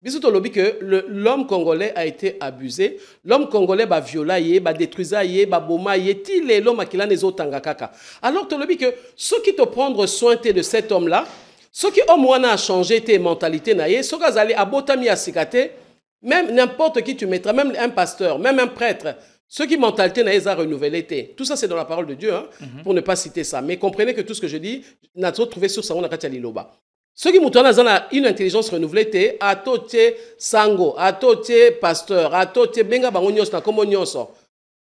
Bisous to lobby que l'homme congolais a été abusé, l'homme congolais va violer, va détruire, va bomber, il est l'homme qui l'a les autres tangakaka. Alors to lobby que ceux qui te prendre soin de cet homme-là, ceux qui au moins a changé tes mentalités naïe, ceux qui allaient à botami à sikate, même n'importe qui tu mettras, même un pasteur, même un prêtre, ceux qui mentalité naïe a renouvelé. Tout ça c'est dans la parole de Dieu, hein, pour ne pas citer ça. Mais comprenez que tout ce que je dis, n'a pas trouvé sur ça on a katia liloba. Ceux qui ont une intelligence renouvelée, à tote sango, à tote pasteur, à tote benga bangonyos na komonyos,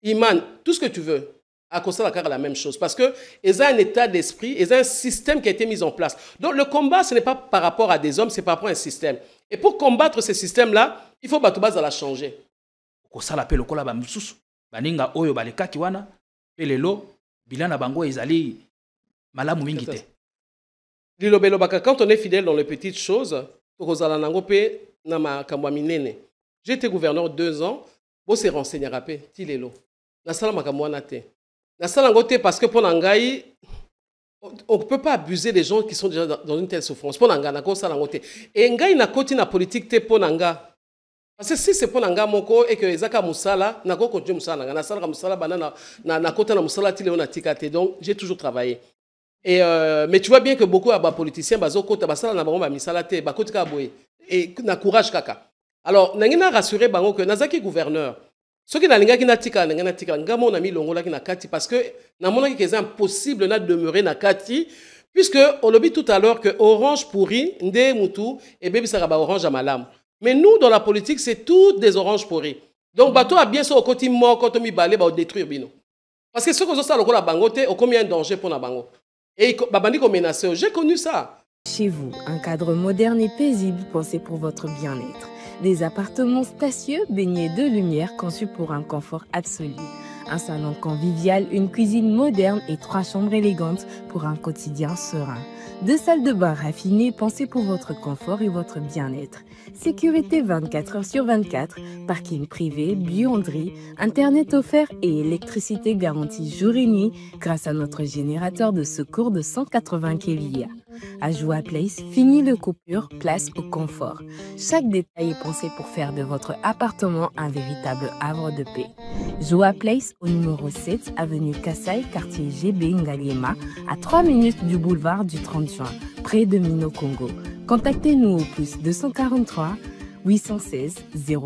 iman, tout ce que tu veux. À cause de la même chose. Parce que ils ont un état d'esprit, ils ont un système qui a été mis en place. Donc le combat, ce n'est pas par rapport à des hommes, c'est par rapport à un système. Et pour combattre ce système-là, il faut battre base à la changer. Ça l'appelle le kola bamsusu. Baninga oyo baleka kiwana, pelelo, bilana bango ezali malamu mingite. Quand on est fidèle dans les petites choses, j'ai été gouverneur 2 ans, bon c'est renseigné rapé, tilelo. Na sala makamwana te. Na sala ngote parce que pour Nangaï, on ne peut pas abuser des gens qui sont déjà dans une telle souffrance. Pour Nanga, na ko sala ngote. Et ngai na koti na politique te pour Nanga. Parce que si c'est pour Nanga moko et que Ezaka Moussala, na ko continue Moussala, na sala Moussala banana na kota na Moussala tilelo na tikate. Donc j'ai toujours travaillé. Et mais tu vois bien que beaucoup de politiciens bazokota basala na bango ba misala te ba kotika boye et na courage kaka. Alors nangina rassurer bango que nazaki gouverneur. Ce qui n'a pas été tika na tika ngamo na mi longola ki na kati parce que na mona ki c'est impossible na demeurer na kati puisque on l'a dit tout à l'heure que orange pourri nde mutu et bébé ça ba orange à malam. Mais nous dans la politique c'est toutes des oranges pourries. Donc bateau a bien so côté mort quand on mi balé ba détruire bino. Parce que ce que ça lokola bangote au combien de danger pour na bango. Et babandi ko menacer, j'ai connu ça. Chez vous, un cadre moderne et paisible pensé pour votre bien-être. Des appartements spacieux baignés de lumière conçus pour un confort absolu. Un salon convivial, une cuisine moderne et 3 chambres élégantes pour un quotidien serein. 2 salles de bain raffinées pensées pour votre confort et votre bien-être. Sécurité 24 heures sur 24, parking privé, buanderie, internet offert et électricité garantie jour et nuit grâce à notre générateur de secours de 180 kVA. À Joa Place, fini le coupure, place au confort. Chaque détail est pensé pour faire de votre appartement un véritable havre de paix. Joa Place au numéro 7, avenue Kassai, quartier GB Ngaliema, à 3 minutes du boulevard du 30 juin, près de Mino Congo. Contactez-nous au plus 243 816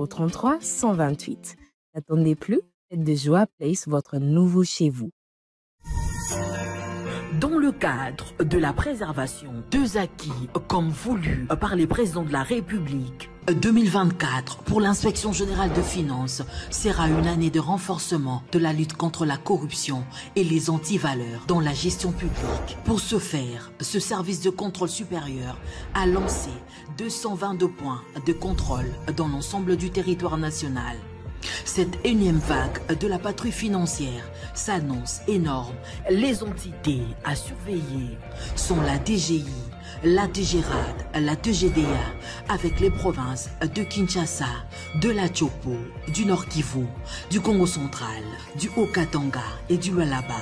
033 128. N'attendez plus, faites de Joa Place votre nouveau chez vous. Dans le cadre de la préservation des acquis comme voulu par les présidents de la République, 2024 pour l'inspection générale de finances sera une année de renforcement de la lutte contre la corruption et les antivaleurs dans la gestion publique. Pour ce faire, ce service de contrôle supérieur a lancé 222 points de contrôle dans l'ensemble du territoire national. Cette énième vague de la patrouille financière s'annonce énorme. Les entités à surveiller sont la DGI, la DGRAD, la DGDA, avec les provinces de Kinshasa, de la Tchopo, du Nord Kivu, du Congo central, du Haut-Katanga et du Lualaba.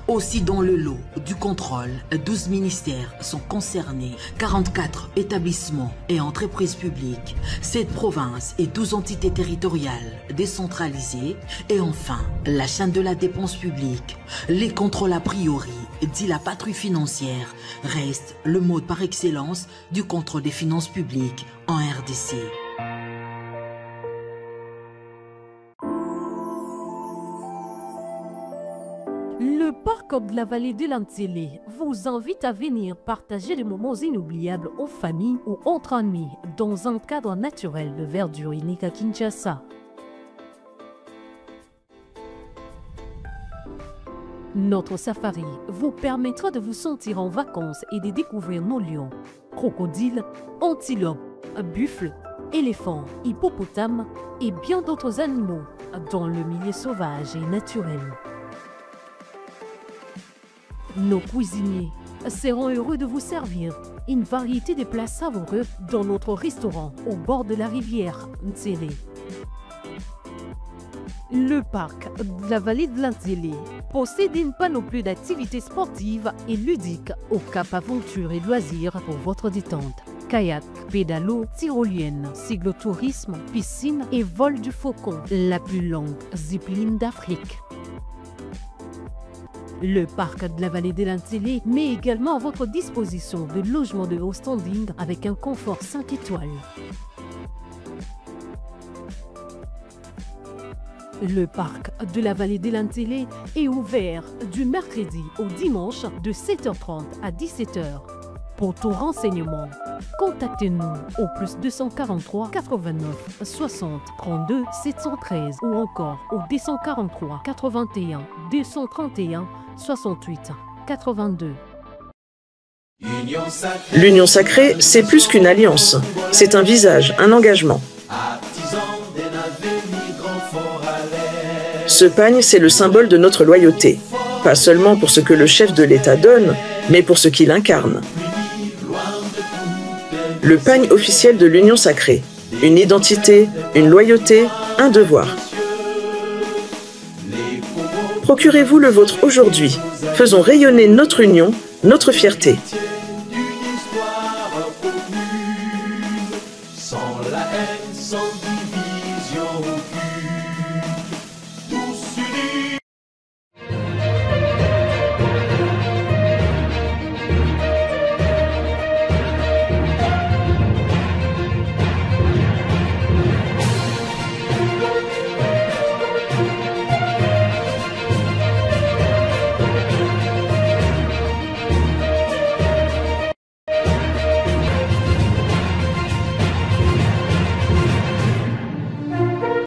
Aussi dans le lot du contrôle, 12 ministères sont concernés, 44 établissements et entreprises publiques, 7 provinces et 12 entités territoriales décentralisées et enfin la chaîne de la dépense publique. Les contrôles a priori, dit la patrouille financière, restent le mode par excellence du contrôle des finances publiques en RDC. Le parc de la vallée de l'Antélé vous invite à venir partager des moments inoubliables en famille ou entre amis dans un cadre naturel de verdure unique à Kinshasa. Notre safari vous permettra de vous sentir en vacances et de découvrir nos lions, crocodiles, antilopes, buffles, éléphants, hippopotames et bien d'autres animaux dans le milieu sauvage et naturel. Nos cuisiniers seront heureux de vous servir une variété de plats savoureux dans notre restaurant au bord de la rivière Ntsélé. Le parc de la vallée de l'Antélé possède une panoplie d'activités sportives et ludiques au Cap Aventure et Loisirs pour votre détente. kayak, pédalo, tyrolienne, cyclotourisme, piscine et vol du faucon, la plus longue zipline d'Afrique. Le parc de la vallée de l'Antélé met également à votre disposition de logements de haut standing avec un confort 5 étoiles. Le parc de la vallée de l'Antélé est ouvert du mercredi au dimanche de 7h30 à 17h. Pour tout renseignement, contactez-nous au plus 243 89 60 32 713 ou encore au 243 81 231 68 82. L'Union sacrée, c'est plus qu'une alliance. C'est un visage, un engagement. Ce pagne, c'est le symbole de notre loyauté. Pas seulement pour ce que le chef de l'État donne, mais pour ce qu'il incarne. Le pagne officiel de l'Union sacrée. Une identité, une loyauté, un devoir. Procurez-vous le vôtre aujourd'hui. Faisons rayonner notre union, notre fierté.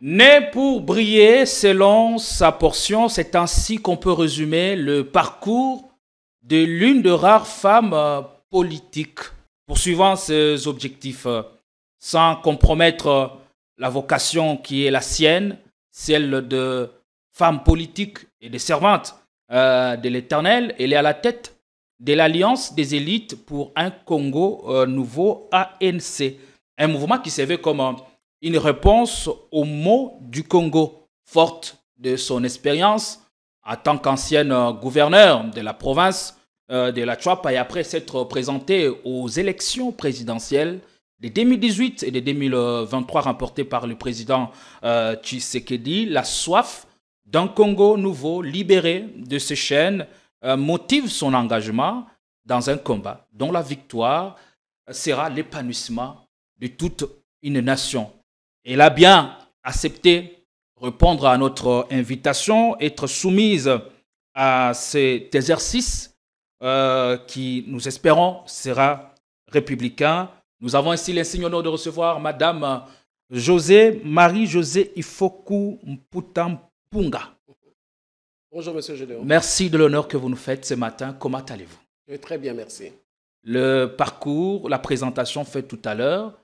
Né pour briller selon sa portion, c'est ainsi qu'on peut résumer le parcours de l'une de rares femmes politiques poursuivant ses objectifs sans compromettre la vocation qui est la sienne, celle de femme politique et de servante de l'Éternel. Elle est à la tête de l'Alliance des élites pour un Congo nouveau, ANC, un mouvement qui servait comme une réponse aux maux du Congo, forte de son expérience en tant qu'ancienne gouverneure de la province de la Chuapa et après s'être présentée aux élections présidentielles de 2018 et de 2023 remportées par le président Tshisekedi. La soif d'un Congo nouveau, libéré de ses chaînes, motive son engagement dans un combat dont la victoire sera l'épanouissement de toute une nation. Elle a bien accepté répondre à notre invitation, être soumise à cet exercice qui, nous espérons, sera républicain. Nous avons ici l'insigne honneur de recevoir Madame Marie-Josée Ifoku Mputampunga. Bonjour, Monsieur Gédéon. Merci de l'honneur que vous nous faites ce matin. Comment allez-vous? Très bien, merci. Le parcours, la présentation faite tout à l'heure,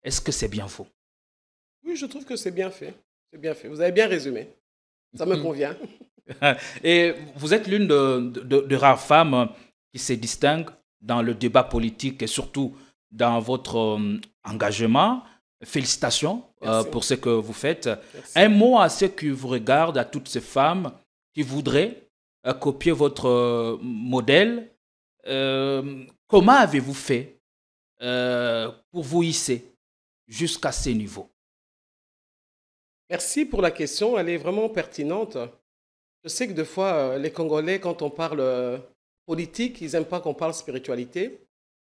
est-ce que c'est bien faux? Oui, je trouve que c'est bien fait. C'est bien fait. Vous avez bien résumé. Ça me convient. Et vous êtes l'une de rares femmes qui se distinguent dans le débat politique et surtout dans votre engagement. Félicitations pour ce que vous faites. Merci. Un mot à ceux qui vous regardent, à toutes ces femmes qui voudraient copier votre modèle. Comment avez-vous fait pour vous hisser jusqu'à ce niveau? Merci pour la question, elle est vraiment pertinente. Je sais que des fois, les Congolais, quand on parle politique, ils n'aiment pas qu'on parle spiritualité.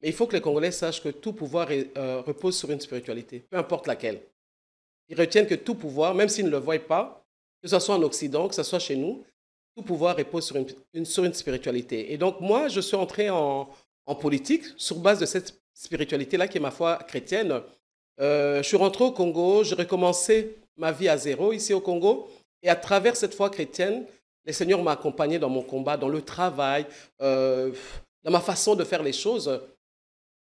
Mais il faut que les Congolais sachent que tout pouvoir repose sur une spiritualité, peu importe laquelle. Ils retiennent que tout pouvoir, même s'ils ne le voient pas, que ce soit en Occident, que ce soit chez nous, tout pouvoir repose sur une spiritualité. Et donc moi, je suis entré en politique sur base de cette spiritualité-là qui est ma foi chrétienne. Je suis rentré au Congo, j'ai recommencé ma vie à zéro ici au Congo. Et à travers cette foi chrétienne, le Seigneur m'a accompagné dans mon combat, dans le travail, dans ma façon de faire les choses.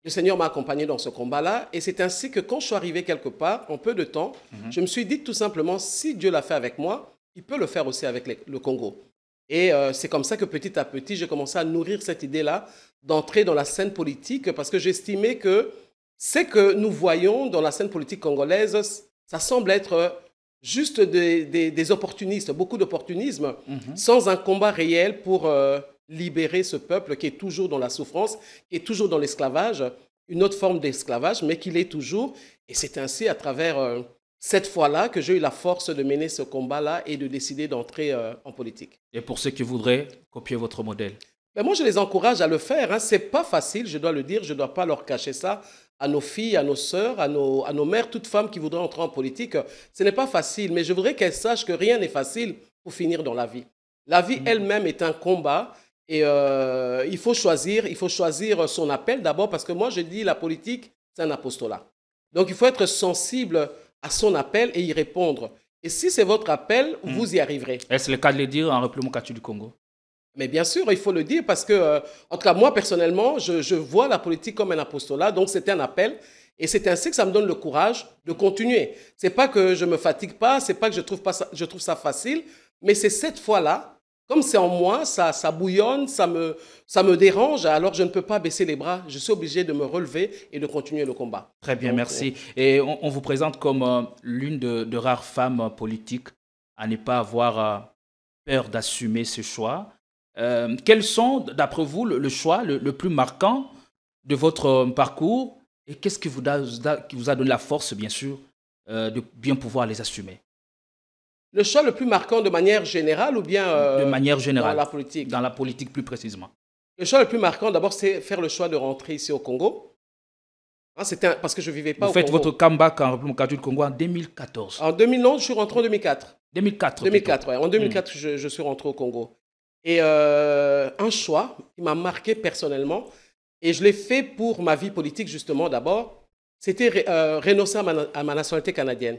Le Seigneur m'a accompagné dans ce combat-là. Et c'est ainsi que quand je suis arrivé quelque part, en peu de temps, je me suis dit tout simplement, si Dieu l'a fait avec moi, il peut le faire aussi avec le Congo. Et c'est comme ça que petit à petit, j'ai commencé à nourrir cette idée-là d'entrer dans la scène politique parce que j'estimais que ce que nous voyons dans la scène politique congolaise, ça semble être juste des opportunistes, beaucoup d'opportunisme, sans un combat réel pour libérer ce peuple qui est toujours dans la souffrance, qui est toujours dans l'esclavage. une autre forme d'esclavage, mais qu'il est toujours. Et c'est ainsi, à travers cette fois-là, que j'ai eu la force de mener ce combat-là et de décider d'entrer en politique. Et pour ceux qui voudraient copier votre modèle? Ben moi, je les encourage à le faire. Hein. Ce n'est pas facile, je dois le dire. Je ne dois pas leur cacher ça. À nos filles, à nos sœurs, à nos mères, toutes femmes qui voudraient entrer en politique. Ce n'est pas facile, mais je voudrais qu'elles sachent que rien n'est facile pour finir dans la vie. La vie elle-même est un combat et il faut choisir son appel d'abord parce que moi, je dis la politique, c'est un apostolat. Donc, il faut être sensible à son appel et y répondre. Et si c'est votre appel, vous y arriverez. Est-ce le cas de le dire en République démocratique du Congo? Mais bien sûr, il faut le dire parce que, en tout cas, moi, personnellement, je vois la politique comme un apostolat. Donc, c'était un appel. Et c'est ainsi que ça me donne le courage de continuer. Ce n'est pas que je ne me fatigue pas, ce n'est pas que je trouve ça facile, mais c'est cette fois-là, comme c'est en moi, ça bouillonne, ça me dérange, alors je ne peux pas baisser les bras. Je suis obligé de me relever et de continuer le combat. Très bien, merci. Et on vous présente comme l'une de rares femmes politiques à ne pas avoir peur d'assumer ce choix. Quels sont, d'après vous, le choix le plus marquant de votre parcours et qu'est-ce qui vous a donné la force, bien sûr, de bien pouvoir les assumer? Le choix le plus marquant de manière générale ou bien de manière générale, dans la politique? Dans la politique plus précisément. Le choix le plus marquant, d'abord, c'est faire le choix de rentrer ici au Congo. Hein, parce que je ne vivais pas au Congo. Vous faites votre comeback en République démocratique du Congo en 2014. En 2011, je suis rentré en 2004. 2004. 2004, oui. En 2004, je suis rentré au Congo. Et un choix qui m'a marqué personnellement, et je l'ai fait pour ma vie politique justement d'abord, c'était renoncer à ma nationalité canadienne.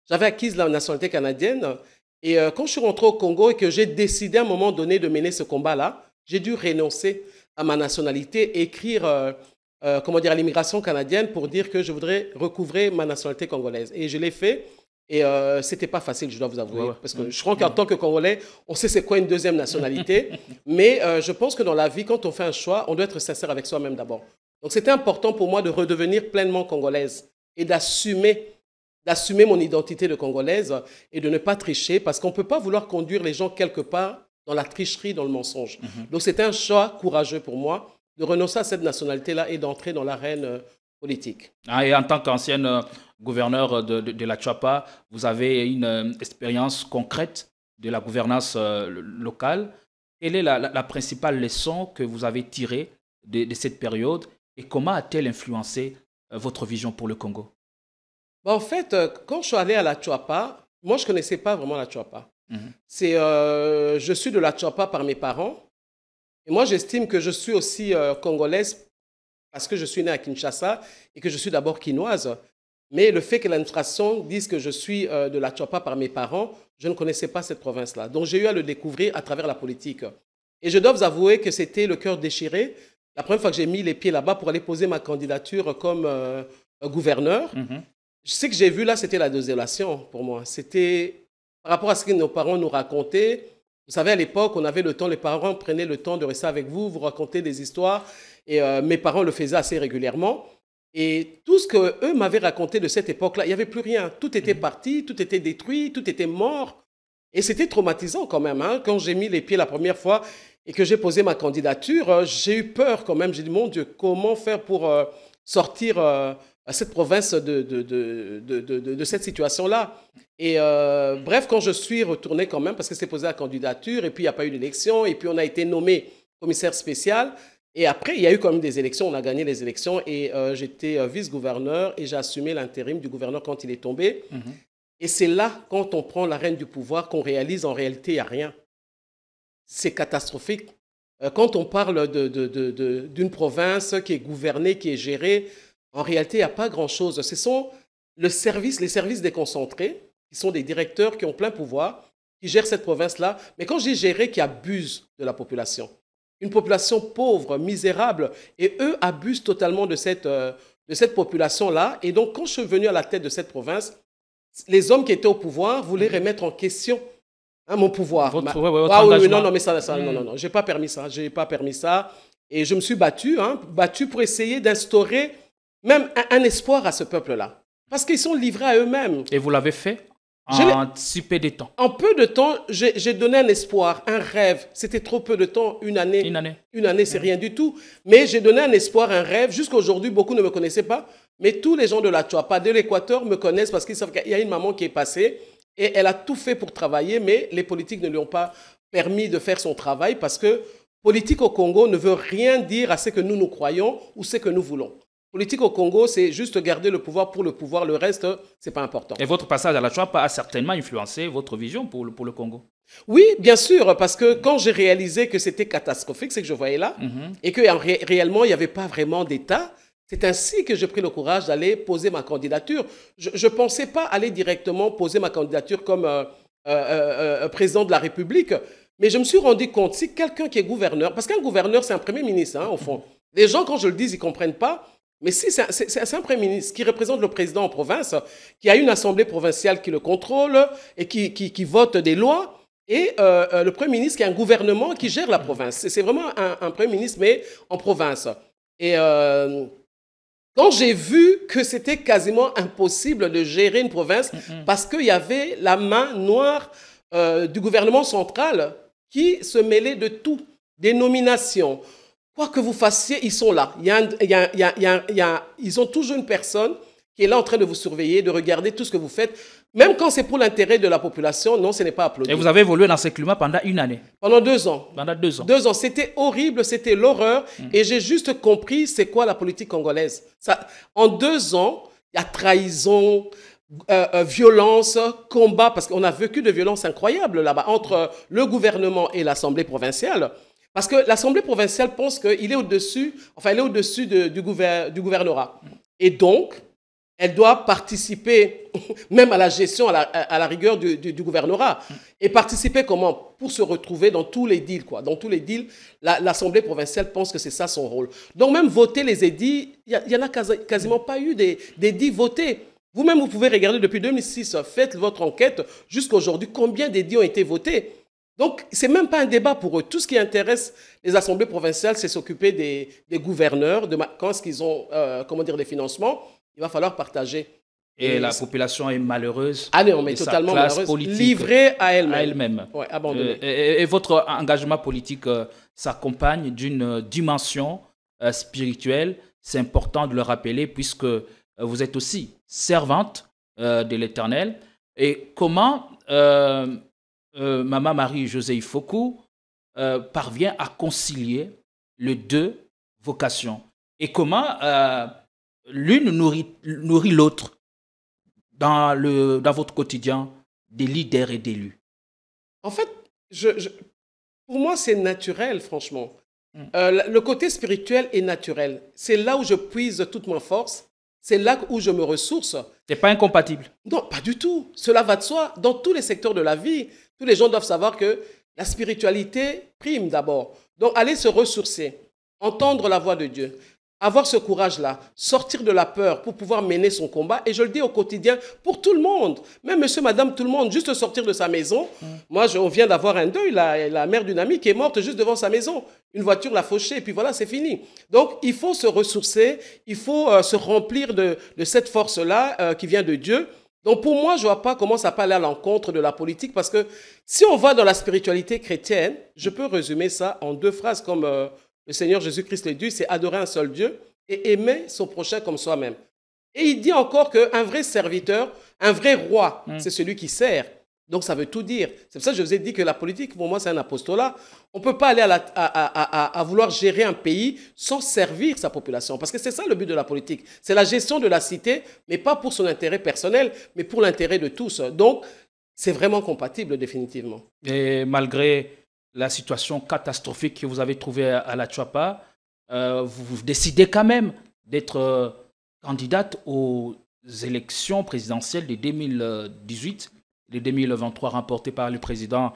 J'avais acquis la nationalité canadienne et quand je suis rentré au Congo et que j'ai décidé à un moment donné de mener ce combat-là, j'ai dû renoncer à ma nationalité et écrire à l'immigration canadienne pour dire que je voudrais recouvrer ma nationalité congolaise. Et je l'ai fait. Et ce n'était pas facile, je dois vous avouer, parce que je crois qu'en tant que Congolais, on sait c'est quoi une deuxième nationalité, mais je pense que dans la vie, quand on fait un choix, on doit être sincère avec soi-même d'abord. Donc c'était important pour moi de redevenir pleinement congolaise et d'assumer mon identité de Congolaise et de ne pas tricher, parce qu'on ne peut pas vouloir conduire les gens quelque part dans la tricherie, dans le mensonge. Donc c'était un choix courageux pour moi de renoncer à cette nationalité-là et d'entrer dans l'arène politique. Et en tant qu'ancienne gouverneur de la Tchouapa, vous avez une expérience concrète de la gouvernance locale. Quelle est la principale leçon que vous avez tirée de cette période et comment a-t-elle influencé votre vision pour le Congo? En fait, quand je suis allé à la Tchouapa, moi je ne connaissais pas vraiment la Tchouapa. Je suis de la Tchouapa par mes parents et moi j'estime que je suis aussi congolaise parce que je suis née à Kinshasa et que je suis d'abord quinoise. Mais le fait que l'administration dise que je suis de la Tchouapa par mes parents, je ne connaissais pas cette province-là. Donc j'ai eu à le découvrir à travers la politique. Et je dois vous avouer que c'était le cœur déchiré. La première fois que j'ai mis les pieds là-bas pour aller poser ma candidature comme gouverneur, ce que j'ai vu là, c'était la désolation pour moi. C'était par rapport à ce que nos parents nous racontaient. Vous savez, à l'époque, on avait le temps, les parents prenaient le temps de rester avec vous, vous raconter des histoires. Et mes parents le faisaient assez régulièrement. Et tout ce qu'eux m'avaient raconté de cette époque-là, il n'y avait plus rien. Tout était parti, tout était détruit, tout était mort. Et c'était traumatisant quand même. Hein. Quand j'ai mis les pieds la première fois et que j'ai posé ma candidature, j'ai eu peur quand même. J'ai dit, mon Dieu, comment faire pour sortir cette province de cette situation-là? Et bref, quand je suis retourné quand même, parce que c'est posé la candidature, et puis il n'y a pas eu d'élection, et puis on a été nommé commissaire spécial. Et après, il y a eu quand même des élections, on a gagné les élections et j'étais vice-gouverneur et j'ai assumé l'intérim du gouverneur quand il est tombé. Et c'est là, quand on prend la rêne du pouvoir, qu'on réalise en réalité, il n'y a rien. C'est catastrophique. Quand on parle d'une province qui est gouvernée, qui est gérée, en réalité, il n'y a pas grand-chose. Ce sont les services déconcentrés, qui sont des directeurs qui ont plein pouvoir, qui gèrent cette province-là. Mais quand je dis gérer, qui abusent de la population. Une population pauvre, misérable, et eux abusent totalement de cette population-là. Et donc, quand je suis venu à la tête de cette province, les hommes qui étaient au pouvoir voulaient remettre en question mon pouvoir. Votre engagement. Non, mais non, j'ai pas permis ça. Et je me suis battu pour essayer d'instaurer même un espoir à ce peuple-là. Parce qu'ils sont livrés à eux-mêmes. Et vous l'avez fait? En si peu de temps. En peu de temps, j'ai donné un espoir, un rêve. C'était trop peu de temps, une année. Une année, c'est rien du tout. Mais j'ai donné un espoir, un rêve. Jusqu'à aujourd'hui, beaucoup ne me connaissaient pas. Mais tous les gens de la Tchouapa, de l'Équateur, me connaissent parce qu'ils savent qu'il y a une maman qui est passée et elle a tout fait pour travailler, mais les politiques ne lui ont pas permis de faire son travail parce que politique au Congo ne veut rien dire à ce que nous croyons ou ce que nous voulons. Politique au Congo, c'est juste garder le pouvoir pour le pouvoir. Le reste, c'est pas important. Et votre passage à la Tchouapa a certainement influencé votre vision pour le Congo. Oui, bien sûr, parce que quand j'ai réalisé que c'était catastrophique, c'est que je voyais là, et que réellement, il n'y avait pas vraiment d'État, c'est ainsi que j'ai pris le courage d'aller poser ma candidature. Je ne pensais pas aller directement poser ma candidature comme président de la République, mais je me suis rendu compte, si quelqu'un qui est gouverneur, parce qu'un gouverneur, c'est un premier ministre, hein, au fond. Les gens, quand je le dis, ils ne comprennent pas. Mais si c'est un Premier ministre qui représente le président en province, qui a une assemblée provinciale qui le contrôle et qui vote des lois, et le Premier ministre qui a un gouvernement qui gère la province. C'est vraiment un Premier ministre, mais en province. Et quand j'ai vu que c'était quasiment impossible de gérer une province parce qu'il y avait la main noire du gouvernement central qui se mêlait de tout, des nominations. Quoi que vous fassiez, ils sont là. Ils ont toujours une personne qui est là en train de vous surveiller, de regarder tout ce que vous faites. Même quand c'est pour l'intérêt de la population, non, ce n'est pas applaudi. Et vous avez évolué dans ce climat pendant une année? Pendant 2 ans. Pendant 2 ans. 2 ans. C'était horrible, c'était l'horreur. Et j'ai juste compris c'est quoi la politique congolaise. En 2 ans, il y a trahison, violence, combat, parce qu'on a vécu de violences incroyables là-bas entre le gouvernement et l'Assemblée provinciale. Parce que l'Assemblée provinciale pense qu'il est au-dessus, du gouvernorat. Et donc, elle doit participer même à la gestion, à la rigueur du gouvernorat. Et participer comment? Pour se retrouver dans tous les deals, quoi. Dans tous les deals, l'Assemblée provinciale pense que c'est ça son rôle. Donc même voter les édits, il n'y en a quasiment pas eu des édits votés. Vous-même, vous pouvez regarder depuis 2006, faites votre enquête jusqu'à aujourd'hui, combien d'édits ont été votés. Donc, ce n'est même pas un débat pour eux. Tout ce qui intéresse les assemblées provinciales, c'est s'occuper des gouverneurs, quand est-ce qu'ils ont des financements. Il va falloir partager. Et la population est malheureuse. Ah non, mais totalement malheureuse. Livrée à elle-même. Ouais, abandonnée. Et votre engagement politique s'accompagne d'une dimension spirituelle. C'est important de le rappeler puisque vous êtes aussi servante de l'Éternel. Et comment Maman Marie-Josée Ifoku parvient à concilier les deux vocations? Et comment l'une nourrit l'autre dans votre quotidien des leaders et d'élus? En fait, pour moi, c'est naturel, franchement. Le côté spirituel est naturel. C'est là où je puise toute ma force. C'est là où je me ressource. C'est pas incompatible? Non, pas du tout. Cela va de soi. Dans tous les secteurs de la vie, tous les gens doivent savoir que la spiritualité prime d'abord. Donc, aller se ressourcer, entendre la voix de Dieu, avoir ce courage-là, sortir de la peur pour pouvoir mener son combat. Et je le dis au quotidien pour tout le monde, même monsieur, madame, tout le monde, juste sortir de sa maison. Moi, on vient d'avoir un deuil, la mère d'une amie qui est morte juste devant sa maison. Une voiture l'a fauchée et puis voilà, c'est fini. Donc, il faut se ressourcer, il faut se remplir de cette force-là qui vient de Dieu. Donc, pour moi, je ne vois pas comment ça peut aller à l'encontre de la politique parce que si on va dans la spiritualité chrétienne, je peux résumer ça en 2 phrases comme le Seigneur Jésus-Christ le dit, c'est adorer un seul Dieu et aimer son prochain comme soi-même. Et il dit encore qu'un vrai serviteur, un vrai roi, c'est celui qui sert. Donc, ça veut tout dire. C'est pour ça que je vous ai dit que la politique, pour moi, c'est un apostolat. On ne peut pas aller à vouloir gérer un pays sans servir sa population. Parce que c'est ça le but de la politique. C'est la gestion de la cité, mais pas pour son intérêt personnel, mais pour l'intérêt de tous. Donc, c'est vraiment compatible, définitivement. Et malgré la situation catastrophique que vous avez trouvée à la Tchouapa, vous décidez quand même d'être candidate aux élections présidentielles de 2018, de 2023 remportées par le président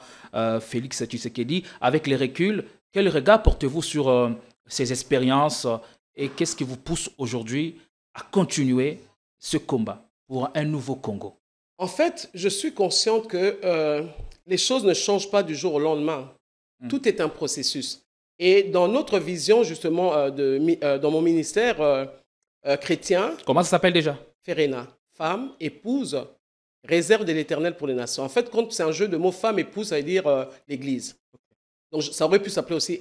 Félix Tshisekedi. Avec les reculs, quel regard portez-vous sur ces expériences et qu'est-ce qui vous pousse aujourd'hui à continuer ce combat pour un nouveau Congo? En fait, je suis consciente que les choses ne changent pas du jour au lendemain. Tout est un processus. Et dans notre vision, justement, dans mon ministère chrétien... Comment ça s'appelle déjà? Ferena, femme, épouse réserve de l'Éternel pour les nations. En fait, quand c'est un jeu de mots femme, épouse, ça veut dire l'Église. Donc, ça aurait pu s'appeler aussi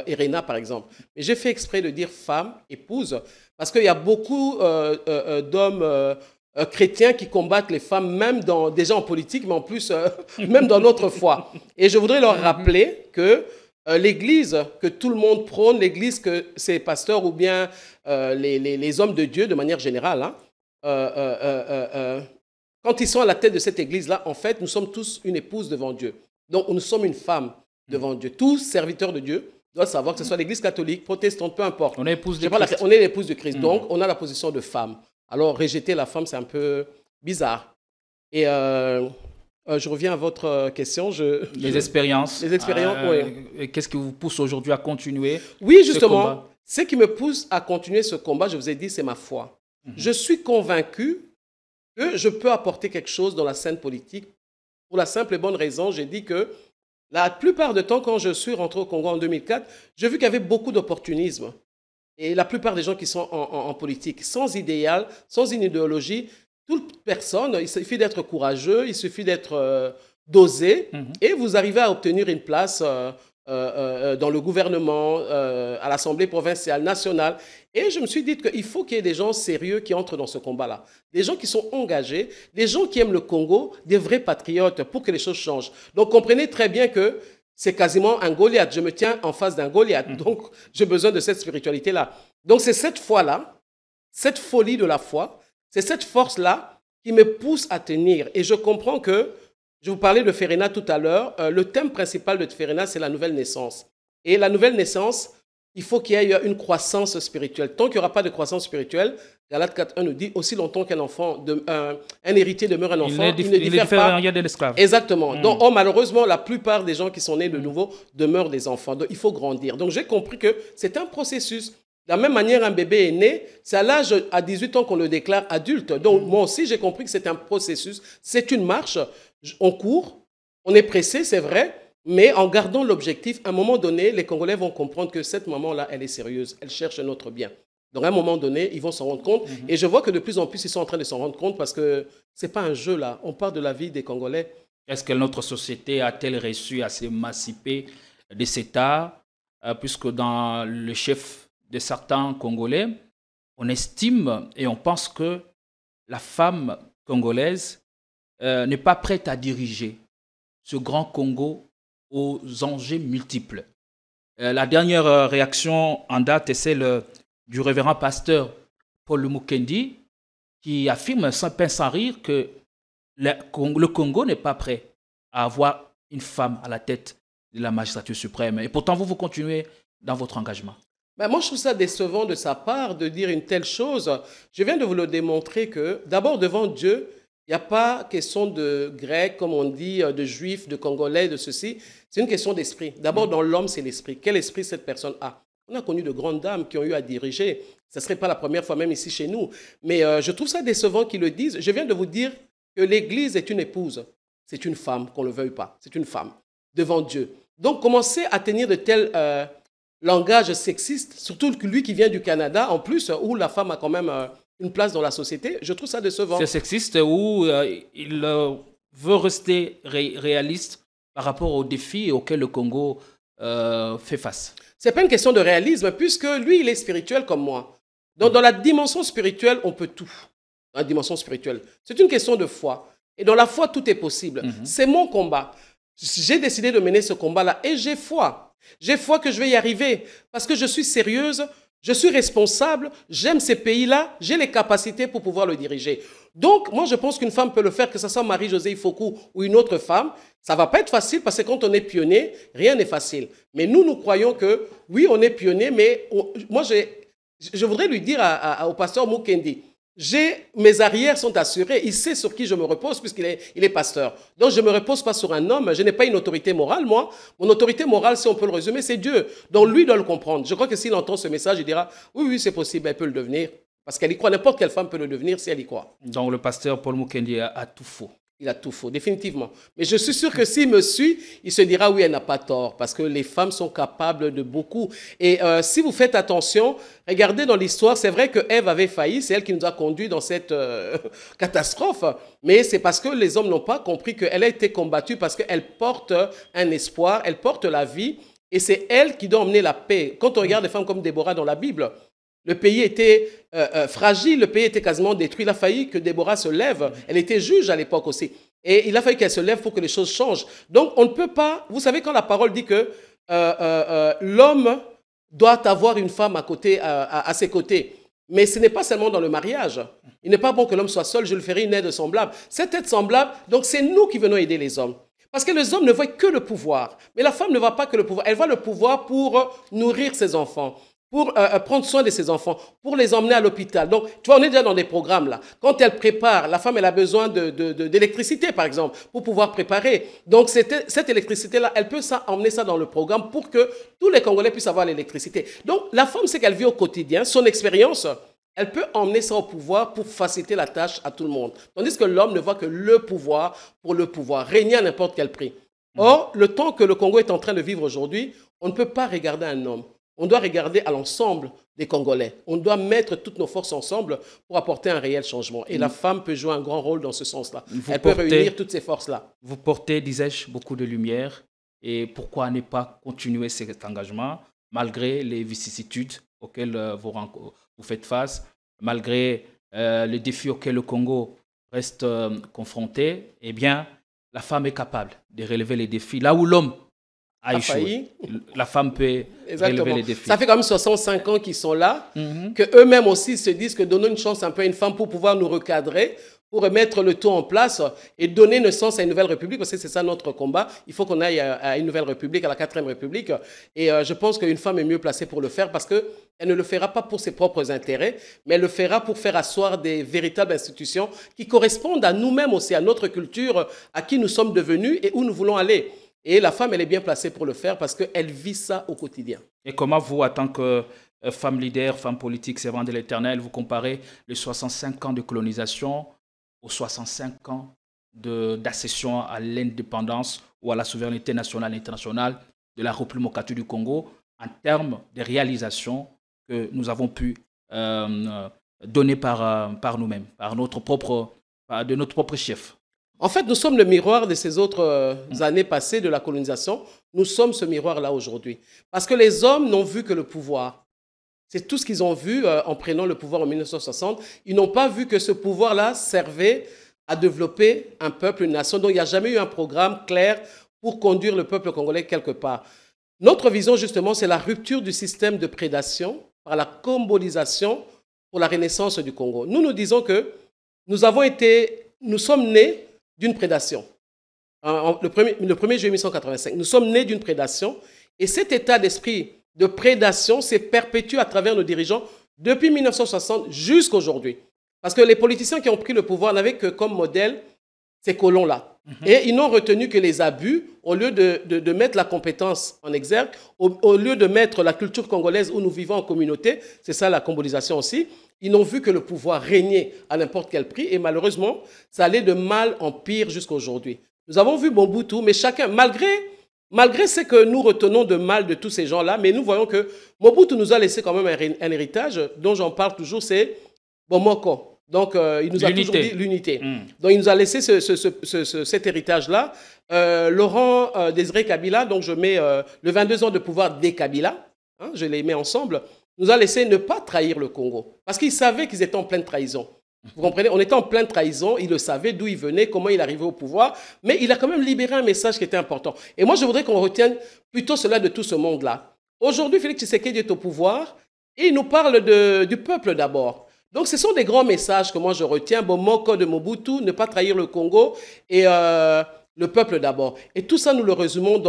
Irena, par exemple. Mais j'ai fait exprès de dire femme, épouse, parce qu'il y a beaucoup d'hommes chrétiens qui combattent les femmes, même déjà en politique, mais en plus, même dans notre foi. Et je voudrais leur rappeler que l'Église que tout le monde prône, l'Église que ces pasteurs ou bien les hommes de Dieu, de manière générale, hein, quand ils sont à la tête de cette Église-là, en fait, nous sommes tous une épouse devant Dieu. Donc, nous sommes une femme devant Dieu. Tous serviteurs de Dieu doivent savoir que ce soit l'Église catholique, protestante, peu importe. On est épouse de Christ. On est l'épouse de Christ. Donc, on a la position de femme. Alors, rejeter la femme, c'est un peu bizarre. Et je reviens à votre question. Les expériences. Les expériences, oui. Qu'est-ce qui vous pousse aujourd'hui à continuer Oui, justement. Ce qui me pousse à continuer ce combat, je vous ai dit, c'est ma foi. Je suis convaincu que je peux apporter quelque chose dans la scène politique. Pour la simple et bonne raison, j'ai dit que la plupart du temps, quand je suis rentré au Congo en 2004, j'ai vu qu'il y avait beaucoup d'opportunisme. Et la plupart des gens qui sont en politique, sans idéal, sans une idéologie, toute personne, il suffit d'être courageux, il suffit d'être dosé, et vous arrivez à obtenir une place dans le gouvernement, à l'Assemblée provinciale, nationale. Et je me suis dit qu'il faut qu'il y ait des gens sérieux qui entrent dans ce combat-là. Des gens qui sont engagés, des gens qui aiment le Congo, des vrais patriotes pour que les choses changent. Donc comprenez très bien que c'est quasiment un Goliath. Je me tiens en face d'un Goliath. Donc j'ai besoin de cette spiritualité-là. Donc c'est cette foi-là, cette folie de la foi, c'est cette force-là qui me pousse à tenir. Et je comprends que, je vous parlais de Ferena tout à l'heure, le thème principal de Ferena, c'est la nouvelle naissance. Et la nouvelle naissance, il faut qu'il y ait une croissance spirituelle. Tant qu'il n'y aura pas de croissance spirituelle, Galates 4.1 nous dit, aussi longtemps qu'un enfant, un héritier demeure un enfant, il ne diffère pas rien de l'esclave. Exactement. Donc, malheureusement, la plupart des gens qui sont nés de nouveau demeurent des enfants. Donc, il faut grandir. Donc, j'ai compris que c'est un processus. De la même manière, un bébé est né, c'est à l'âge, à 18 ans qu'on le déclare adulte. Donc, moi aussi, j'ai compris que c'est un processus, c'est une marche. On court, on est pressé, c'est vrai, mais en gardant l'objectif, à un moment donné, les Congolais vont comprendre que cette maman-là, elle est sérieuse, elle cherche notre bien. Donc, à un moment donné, ils vont s'en rendre compte. Et je vois que de plus en plus, ils sont en train de s'en rendre compte parce que ce n'est pas un jeu, là. On parle de la vie des Congolais. Est-ce que notre société a-t-elle réussi à s'émanciper de cet art, puisque dans le chef de certains Congolais, on estime et on pense que la femme congolaise n'est pas prête à diriger ce grand Congo aux enjeux multiples. La dernière réaction en date est celle du révérend pasteur Paul Mukendi, qui affirme sans peine sans rire que le Congo n'est pas prêt à avoir une femme à la tête de la magistrature suprême. Et pourtant, vous continuez dans votre engagement. Ben moi, je trouve ça décevant de sa part de dire une telle chose. Je viens de vous le démontrer que, d'abord, devant Dieu, il n'y a pas question de grec, comme on dit, de juif, de congolais, de ceci. C'est une question d'esprit. D'abord, dans l'homme, c'est l'esprit. Quel esprit cette personne a? On a connu de grandes dames qui ont eu à diriger. Ce ne serait pas la première fois, même ici chez nous. Mais je trouve ça décevant qu'ils le disent. Je viens de vous dire que l'Église est une épouse. C'est une femme, qu'on ne le veuille pas. C'est une femme, devant Dieu. Donc, commencer à tenir de tels langages sexistes, surtout lui qui vient du Canada, en plus, où la femme a quand même une place dans la société, je trouve ça décevant. C'est sexiste ou il veut rester réaliste par rapport aux défis auxquels le Congo fait face. Ce n'est pas une question de réalisme, puisque lui, il est spirituel comme moi. Donc, dans la dimension spirituelle, on peut tout. Dans la dimension spirituelle. C'est une question de foi. Et dans la foi, tout est possible. C'est mon combat. J'ai décidé de mener ce combat-là et j'ai foi. J'ai foi que je vais y arriver parce que je suis sérieuse, je suis responsable, j'aime ces pays-là, j'ai les capacités pour pouvoir le diriger. Donc, moi, je pense qu'une femme peut le faire, que ce soit Marie-Josée Ifoku ou une autre femme. Ça ne va pas être facile parce que quand on est pionnier, rien n'est facile. Mais nous croyons que, oui, on est pionnier, mais moi, je voudrais lui dire au pasteur Mukendi, mes arrières sont assurées, il sait sur qui je me repose puisqu'il est pasteur. Donc je ne me repose pas sur un homme, je n'ai pas une autorité morale, moi. Mon autorité morale, si on peut le résumer, c'est Dieu. Donc lui doit le comprendre. Je crois que s'il entend ce message, il dira, oui, c'est possible, elle peut le devenir. Parce qu'elle y croit, n'importe quelle femme peut le devenir si elle y croit. Donc le pasteur Paul Mukendi a tout faux. il a tout faux, définitivement. Mais je suis sûr que s'il me suit, il se dira oui, elle n'a pas tort, parce que les femmes sont capables de beaucoup. Et si vous faites attention, regardez dans l'histoire, c'est vrai que Ève avait failli, c'est elle qui nous a conduits dans cette catastrophe, mais c'est parce que les hommes n'ont pas compris qu'elle a été combattue, parce qu'elle porte un espoir, elle porte la vie, et c'est elle qui doit emmener la paix. Quand on regarde des femmes comme Déborah dans la Bible, le pays était fragile, le pays était quasiment détruit. Il a fallu que Déborah se lève. Elle était juge à l'époque aussi. Et il a fallu qu'elle se lève pour que les choses changent. Donc, on ne peut pas... Vous savez, quand la parole dit que l'homme doit avoir une femme à ses côtés, mais ce n'est pas seulement dans le mariage. Il n'est pas bon que l'homme soit seul, je lui ferai une aide semblable. Cette aide semblable, donc c'est nous qui venons aider les hommes. Parce que les hommes ne voient que le pouvoir. Mais la femme ne voit pas que le pouvoir. Elle voit le pouvoir pour nourrir ses enfants, pour prendre soin de ses enfants, pour les emmener à l'hôpital. Donc, tu vois, on est déjà dans des programmes là. Quand elle prépare, la femme, elle a besoin d'électricité, par exemple, pour pouvoir préparer. Donc, cette électricité-là, elle peut emmener ça dans le programme pour que tous les Congolais puissent avoir l'électricité. Donc, la femme, c'est qu'elle vit au quotidien, son expérience, elle peut emmener ça au pouvoir pour faciliter la tâche à tout le monde. Tandis que l'homme ne voit que le pouvoir pour le pouvoir, régner à n'importe quel prix. Or, le temps que le Congo est en train de vivre aujourd'hui, on ne peut pas regarder un homme. On doit regarder à l'ensemble des Congolais. On doit mettre toutes nos forces ensemble pour apporter un réel changement. Et la femme peut jouer un grand rôle dans ce sens-là. Elle peut réunir toutes ces forces-là. Vous portez, disais-je, beaucoup de lumière. Et pourquoi ne pas continuer cet engagement malgré les vicissitudes auxquelles vous faites face, malgré les défis auxquels le Congo reste confronté? Eh bien, la femme est capable de relever les défis. Là où l'homme a échoué, la femme peut relever les défis. Ça fait quand même 65 ans qu'ils sont là, qu'eux-mêmes aussi se disent que donnons une chance un peu à une femme pour pouvoir nous recadrer, pour remettre le tout en place et donner naissance à une nouvelle république, parce que c'est ça notre combat. Il faut qu'on aille à une nouvelle république, à la 4e république. Et je pense qu'une femme est mieux placée pour le faire parce qu'elle ne le fera pas pour ses propres intérêts, mais elle le fera pour faire asseoir des véritables institutions qui correspondent à nous-mêmes aussi, à notre culture, à qui nous sommes devenus et où nous voulons aller. Et la femme, elle est bien placée pour le faire parce qu'elle vit ça au quotidien. Et comment vous, en tant que femme leader, femme politique, servante de l'Éternel, vous comparez les 65 ans de colonisation aux 65 ans d'accession à l'indépendance ou à la souveraineté nationale et internationale de la République démocratique du Congo en termes de réalisations que nous avons pu donner par nous-mêmes, de notre propre chef? En fait, nous sommes le miroir de ces autres années passées de la colonisation. Nous sommes ce miroir-là aujourd'hui. Parce que les hommes n'ont vu que le pouvoir. C'est tout ce qu'ils ont vu en prenant le pouvoir en 1960. Ils n'ont pas vu que ce pouvoir-là servait à développer un peuple, une nation. Donc, il n'y a jamais eu un programme clair pour conduire le peuple congolais quelque part. Notre vision, justement, c'est la rupture du système de prédation par la combolisation pour la renaissance du Congo. Nous disons que nous sommes nés d'une prédation. Le 1er juillet 1985, nous sommes nés d'une prédation et cet état d'esprit de prédation s'est perpétué à travers nos dirigeants depuis 1960 jusqu'à aujourd'hui. Parce que les politiciens qui ont pris le pouvoir n'avaient que comme modèle ces colons-là. Et ils n'ont retenu que les abus au lieu de mettre la compétence en exergue, au lieu de mettre la culture congolaise où nous vivons en communauté, c'est ça la combolisation aussi. Ils n'ont vu que le pouvoir régner à n'importe quel prix et malheureusement, ça allait de mal en pire jusqu'à aujourd'hui. Nous avons vu Mobutu, mais chacun, malgré ce que nous retenons de mal de tous ces gens-là, mais nous voyons que Mobutu nous a laissé quand même un héritage dont j'en parle toujours, c'est Bomoko. Donc, il nous a toujours dit l'unité. Donc, il nous a laissé cet héritage-là. Laurent Désiré Kabila, donc je mets le 22 ans de pouvoir des Kabila, je les mets ensemble, nous a laissé ne pas trahir le Congo. Parce qu'ils savaient qu'ils étaient en pleine trahison. Vous comprenez? On était en pleine trahison, il le savait, d'où il venait, comment il arrivait au pouvoir, mais il a quand même libéré un message qui était important. Et moi, je voudrais qu'on retienne plutôt cela de tout ce monde-là. Aujourd'hui, Félix Tshisekedi est au pouvoir et il nous parle du peuple d'abord. Donc, ce sont des grands messages que moi je retiens. Bomoko de Mobutu, ne pas trahir le Congo et le peuple d'abord. Et tout ça, nous le résumons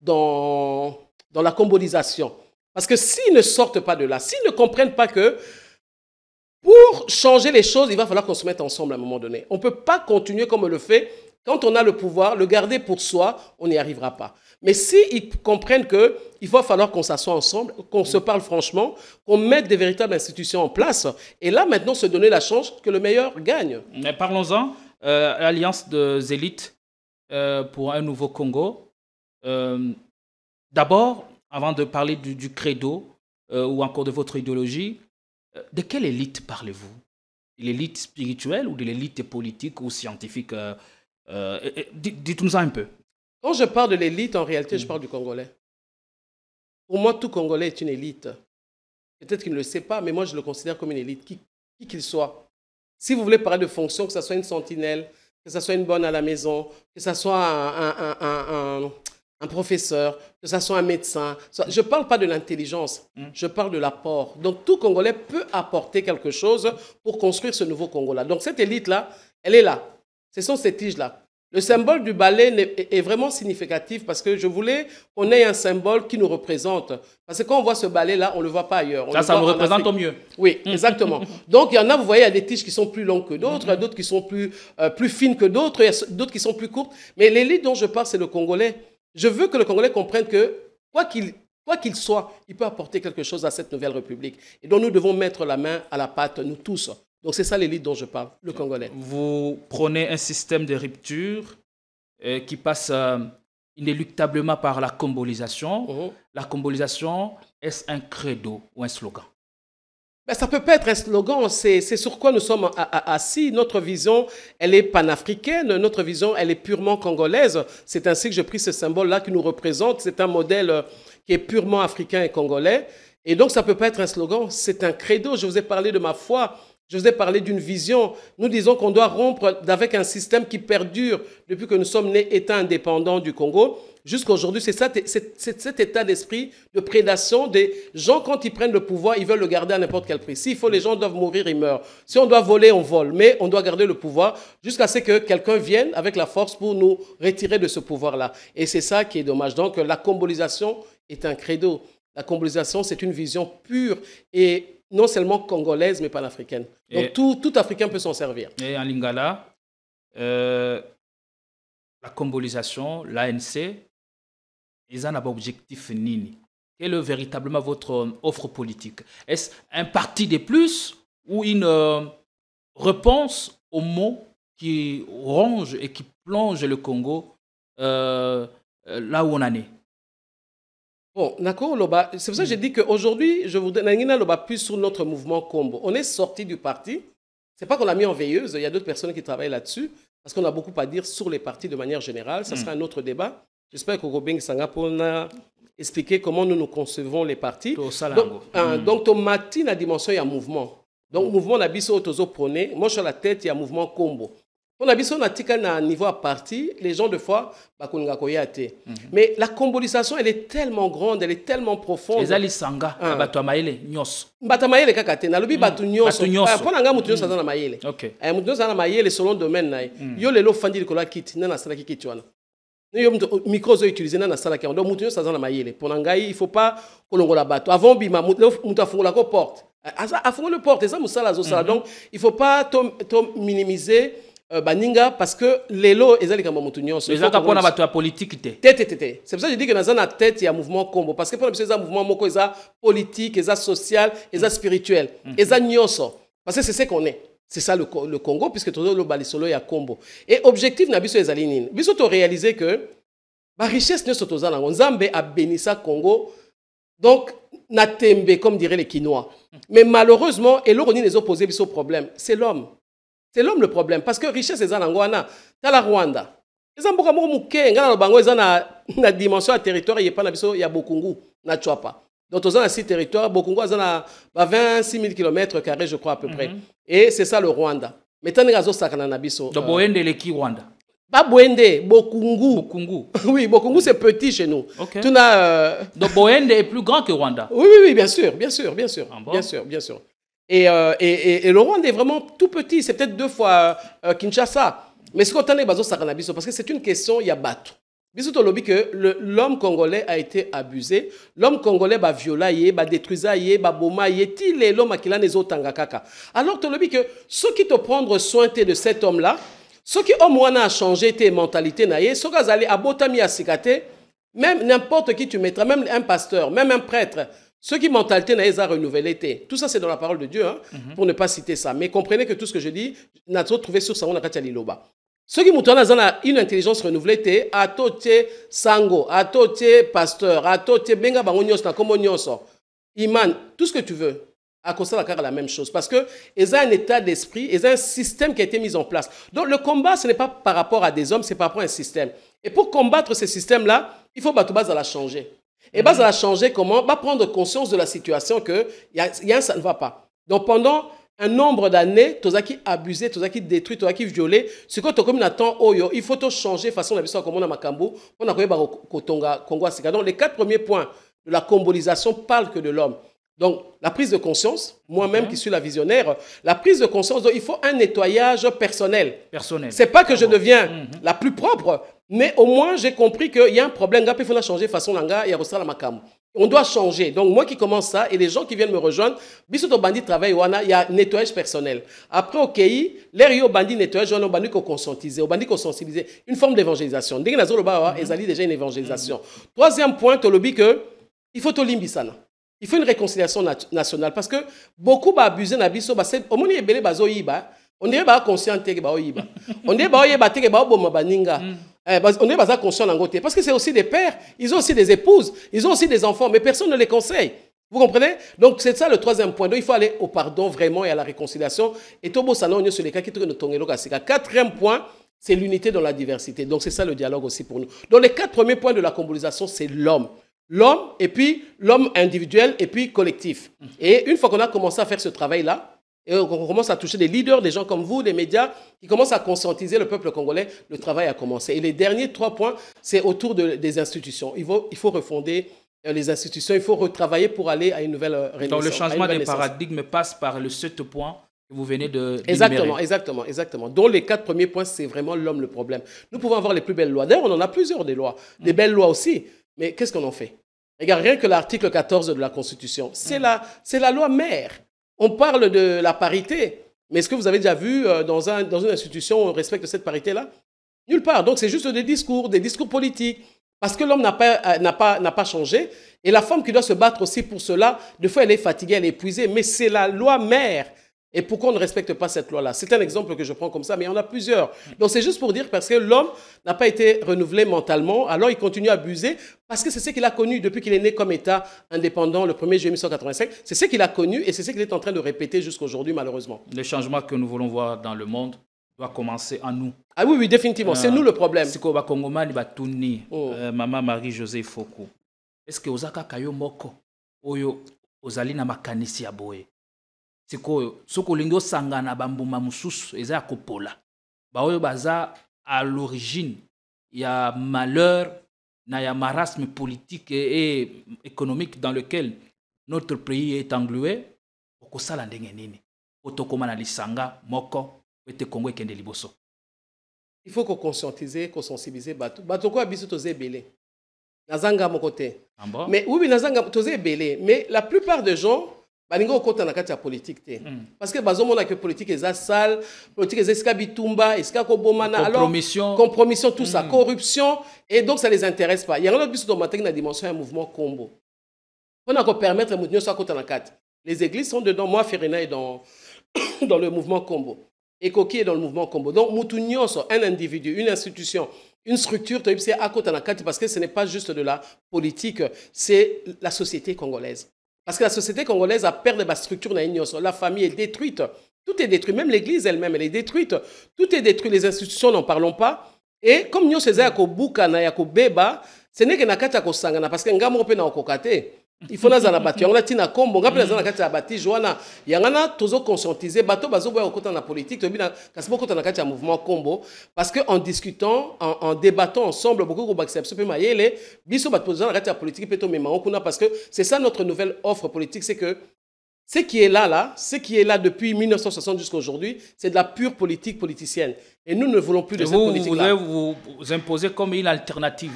dans la combolisation. Parce que s'ils ne sortent pas de là, s'ils ne comprennent pas que pour changer les choses, il va falloir qu'on se mette ensemble à un moment donné. On ne peut pas continuer comme on le fait. Quand on a le pouvoir, le garder pour soi, on n'y arrivera pas. Mais s'ils comprennent qu'il va falloir qu'on s'assoie ensemble, qu'on se parle franchement, qu'on mette des véritables institutions en place, et là, maintenant, se donner la chance que le meilleur gagne. Mais parlons-en. Alliance des élites pour un nouveau Congo. D'abord, avant de parler du credo ou encore de votre idéologie, de quelle élite parlez-vous? De l'élite spirituelle ou de l'élite politique ou scientifique? Dites-nous un peu. Quand je parle de l'élite, en réalité, je parle du Congolais. Pour moi, tout Congolais est une élite. Peut-être qu'il ne le sait pas, mais moi, je le considère comme une élite, qui qu'il soit. Si vous voulez parler de fonction, que ce soit une sentinelle, que ce soit une bonne à la maison, que ce soit un professeur, que ce soit un médecin. Je ne parle pas de l'intelligence, je parle de l'apport. Donc, tout Congolais peut apporter quelque chose pour construire ce nouveau Congo-là. Donc, cette élite-là, elle est là. Ce sont ces tiges-là. Le symbole du balai est vraiment significatif parce que je voulais qu'on ait un symbole qui nous représente. Parce que quand on voit ce balai-là, on ne le voit pas ailleurs. Ça nous représente au mieux. Oui, exactement. Donc, il y en a, vous voyez, il y a des tiges qui sont plus longues que d'autres, il y a d'autres qui sont plus fines que d'autres, il y a d'autres qui sont plus courtes. Mais l'élite dont je parle, c'est le Congolais. Je veux que le Congolais comprenne que, quoi qu'il soit, il peut apporter quelque chose à cette nouvelle République. Et donc, nous devons mettre la main à la pâte, nous tous. Donc, c'est ça l'élite dont je parle, le Congolais. Vous prenez un système de rupture qui passe inéluctablement par la combolisation. La combolisation, est-ce un credo ou un slogan? Ben, ça ne peut pas être un slogan, c'est sur quoi nous sommes assis. Notre vision, elle est panafricaine, notre vision, elle est purement congolaise. C'est ainsi que j'ai pris ce symbole-là qui nous représente. C'est un modèle qui est purement africain et congolais. Et donc, ça ne peut pas être un slogan, c'est un credo. Je vous ai parlé de ma foi. Je vous ai parlé d'une vision. Nous disons qu'on doit rompre avec un système qui perdure depuis que nous sommes nés État indépendant du Congo. Jusqu'à aujourd'hui, c'est cet état d'esprit de prédation des gens, quand ils prennent le pouvoir, ils veulent le garder à n'importe quel prix. S'il faut, les gens doivent mourir, ils meurent. Si on doit voler, on vole. Mais on doit garder le pouvoir jusqu'à ce que quelqu'un vienne avec la force pour nous retirer de ce pouvoir-là. Et c'est ça qui est dommage. Donc, la combolisation est un credo. La combolisation, c'est une vision pure et non seulement congolaise, mais panafricaine. Donc, tout Africain peut s'en servir. Et en Lingala, la combolisation, l'ANC, ils ont un objectif nini. Quelle est véritablement votre offre politique? Est-ce un parti de plus ou une réponse aux mots qui rongent et qui plongent le Congo là où on en est? Bon, d'accord, Loba. C'est pour ça que j'ai dit qu'aujourd'hui, je voudrais Nangina Loba plus sur notre mouvement Combo. On est sorti du parti. C'est pas qu'on l'a mis en veilleuse. Il y a d'autres personnes qui travaillent là-dessus parce qu'on a beaucoup à dire sur les partis de manière générale. Ça sera un autre débat. J'espère que Robin Sangapon a expliqué comment nous concevons les partis. Donc, Tomati, la dimension, il y a un mouvement. Donc, mouvement, on a biso autozo prôné. Moi, sur la tête, il y a un mouvement Combo. On a biso, on a un niveau à parti. Les gens, de fois, mais la combolisation, elle est tellement grande, elle est tellement profonde. Les alisanga, bato maele, nyos. Bato maele kakate, na lobi bato nyos. Pour nga mutu nyos azana maele. OK. Mutu nyos azana maele selon domaine na. Yo lelo fandi likola kit, na sala kit wana. Yo micro zo utiliser na sala ki. Donc mutu nyos azana maele. Pour ngai, il faut pas kolongola bato. Avant bima mutu afungola ko porte. Afungola le porte, ça musala zo sala. Donc il faut pas minimiser baninga parce que lelo ezali kama mutu nyonso ezaka pona bato ya politique te. C'est pour ça que je dis que dans la tête il y a un mouvement Combo parce que pour les mouvement moko eza politique, eza social, eza spirituel, eza nyonso parce que c'est ce qu'on est. C'est ça le Congo puisque tout le balisolo ya Combo. Et objectif na biso ezali nini? Biso to réaliser que ba richesse nyonso tozana Nzambe a béni ça Congo. Donc na tembe comme diraient les Quinois. Mais malheureusement et l'oroni les opposés biso problème, c'est l'homme. C'est l'homme le problème. Parce que richesse est en Rwanda. Dans la Rwanda. Les gens ont na dimension à territoire. Il y a Bokungu. Na Chouapa. Donc, on a 6 territoires. Bokungu a 26 000 km, je crois, à peu près. Et c'est ça le Rwanda. Mais tant que sakana na biso. Donc, Boende le qui Rwanda? Pas Boende, Bokungu. Bokungu. Oui, Bokungu, c'est petit chez nous. Okay. Donc, Boende est plus grand que Rwanda. Oui, bien sûr. Ah bon? Bien sûr. Et le Rwanda est vraiment tout petit. C'est peut-être 2 fois Kinshasa. Mais ce qu'on a parce que c'est une question, il y a battu. Bisous to lobby que l'homme congolais a été abusé. L'homme congolais va violer, va détruire, va bomber, il l'homme qui l'a les autres tangakaka. Alors to lobby que ceux qui te prendre soin de cet homme-là, ceux qui au moins a changé tes mentalités naïe, ceux qui allaient à botami à sikate, même n'importe qui tu mettras, même un pasteur, même un prêtre. Ceux qui mentalité n'a pas renouvelé. Tout ça, c'est dans la parole de Dieu, hein, pour ne pas citer ça. Mais comprenez que tout ce que je dis, n'a pas trouvé sur ça, on a qu'à liloba. Ceux qui montrent une intelligence renouvelée, à tote sango, à tote pasteur, à tote benga bangonyos na komonyoso, iman, tout ce que tu veux. À cause de la même chose. Parce que ils ont un état d'esprit, ils ont un système qui a été mis en place. Donc le combat, ce n'est pas par rapport à des hommes, c'est par rapport à un système. Et pour combattre ce système-là, il faut battre base à la changer. Et base à la changer comment? Va prendre conscience de la situation que ça ne va pas. Donc pendant un nombre d'années, tu as qui abusé, tu as qui détruit, tu as qui violé. Ce que tu as comme il faut changer façon de faire comme on a Makambo, on a donc les 4 premiers points de la combolisation parlent que de l'homme. Donc, la prise de conscience, moi-même qui suis la visionnaire, la prise de conscience, donc, il faut un nettoyage personnel. C'est pas que je deviens la plus propre, mais au moins j'ai compris qu'il y a un problème. Il faut changer façon langa, il y a la makam. On doit changer. Donc, moi qui commence ça, et les gens qui viennent me rejoindre, bisoto bandi travail, il y a nettoyage personnel. Après, au pays, l'air yo bandi nettoyage, on bandi ko conscientiser, on bandi ko sensibiliser, une forme d'évangélisation. Dès que nous avons déjà une évangélisation. Troisième point, tu lobby que il faut limbisana. Il faut une réconciliation nationale parce que beaucoup abusent na biso au moins ebele bazo yiba on dirait ba conscient te ba yiba on dirait ba yiba te ba boma baninga on dirait ba conscient nangote parce que c'est aussi des pères, ils ont aussi des épouses, ils ont aussi des enfants mais personne ne les conseille. Vous comprenez? Donc c'est ça le troisième point. Donc il faut aller au pardon vraiment et à la réconciliation et tobo sanon sur les cas qui te tongelo kasika. Quatrième point, c'est l'unité dans la diversité. Donc c'est ça le dialogue aussi pour nous. Donc les 4 premiers points de la combolisation, c'est l'homme. L'homme, et puis l'homme individuel, et puis collectif. Et une fois qu'on a commencé à faire ce travail-là, et on commence à toucher des leaders, des gens comme vous, des médias, qui commencent à conscientiser le peuple congolais, le travail a commencé. Et les derniers 3 points, c'est autour des institutions. Il faut refonder les institutions, il faut retravailler pour aller à une nouvelle renaissance. Donc le changement des paradigmes passe par le 7 points que vous venez de Exactement. Donc les 4 premiers points, c'est vraiment l'homme le problème. Nous pouvons avoir les plus belles lois. D'ailleurs, on en a plusieurs des lois, des belles lois aussi. Mais qu'est-ce qu'on en fait? Regarde, rien que l'article 14 de la Constitution, c'est la loi mère. On parle de la parité, mais est-ce que vous avez déjà vu dans une institution où on respecte cette parité-là? Nulle part. Donc c'est juste des discours politiques, parce que l'homme n'a pas changé, et la femme qui doit se battre aussi pour cela, des fois elle est fatiguée, elle est épuisée, mais c'est la loi mère. Et pourquoi on ne respecte pas cette loi-là? C'est un exemple que je prends comme ça, mais il y en a plusieurs. Donc c'est juste pour dire parce que l'homme n'a pas été renouvelé mentalement, alors il continue à abuser parce que c'est ce qu'il a connu depuis qu'il est né comme État indépendant le 1er juillet 1985. C'est ce qu'il a connu et c'est ce qu'il est en train de répéter jusqu'à aujourd'hui, malheureusement. Le changement que nous voulons voir dans le monde doit commencer en nous. Ah oui, définitivement. C'est nous le problème. Maman Marie-Josée Foko. Est-ce que Osaka Kayo Moko, Oyo, Ozalina Makanisi Aboye? Sikoyo soko lingo sangana bambuma mususu eza ya kopola baoyo baza à l'origine ya malheur na ya marasme politique et économique dans lequel notre pays est englué okosala ndenge nini otokoma na lisanga moko ete Congo ekende liboso. Il faut qu'on conscientiser, qu'on sensibiliser bato ko biso toze belé nazanga mokote mais oui nazanga toze belé mais la plupart des gens balingo okota na kati ya politique te parce que bazomona que politique eza sale, politique eza eska bitumba, eska ko bomana, alors compromission tout ça, corruption, et donc ça les intéresse pas. Il y a un autre biso dans la dimension un mouvement combo. On a ko permettre mouvement ça kota na kati. Les églises sont dedans, moi Ferena est dans le mouvement combo. Et Koki est dans le mouvement combo. Donc mutunyo so un individu, une institution, une structure c'est à kota na kati parce que ce n'est pas juste de la politique, c'est la société congolaise. Parce que la société congolaise a perdu la structure, la famille est détruite. Tout est détruit. Même l'église elle-même, elle est détruite. Tout est détruit. Les institutions, n'en parlons pas. Et comme nous faisons à Kobuka, à Kobeba, ce n'est que Nakata Kosangana. Parce que Ngamo pe na okokate. Il faut na bati. On a tina kombo. Ngapela zana kata bati. Joana. Yangana tozo conscientiser. Bato bazo boya okota na politique. Tobina kasbo kota na kata mouvement kombo. Parce que en discutant, en débattant ensemble, beaucoup de acceptent. Pe mayele. Biso bato na kata politique peto mema okuna. Parce que c'est ça notre nouvelle offre politique, c'est que ce qui est là depuis 1960 jusqu'à aujourd'hui, c'est de la pure politique politicienne. Et nous ne voulons plus de cette politique-là. Vous imposez comme une alternative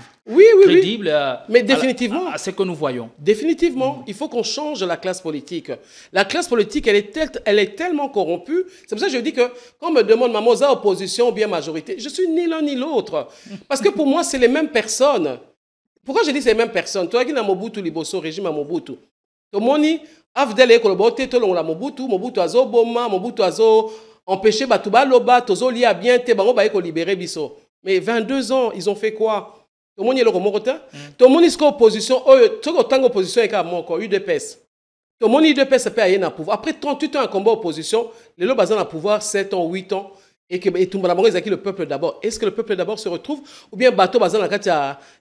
crédible mais définitivement, à ce que nous voyons. Définitivement, il faut qu'on change la classe politique. La classe politique, elle est tellement corrompue. C'est pour ça que je dis que quand on me demande, maman, ça opposition ou bien majorité, je suis ni l'un ni l'autre. Parce que pour moi, c'est les mêmes personnes. Pourquoi je dis c'est les mêmes personnes? Toi qui n'as Mobutu Liboso, régime à Mobutu. Tomoni, Afdel et Kolobote, Tolong la Mobutu azo boma, Mobutu azo empêcher Batouba Loba, Tozo lia bien, Tebango Baeko libérer Bisso. Mais 22 ans, ils ont fait quoi? Tomoni est le Romorota. Tomoni est opposition, Tango opposition est comme encore, UDPS. Tomoni UDPS peut aller dans le pouvoir. Après 38 ans en combat opposition, les lots basés dans le pouvoir 7 ans, 8 ans. Et tout le monde a dit le peuple d'abord. Est-ce que le peuple d'abord se retrouve? Ou bien bateau basé dans il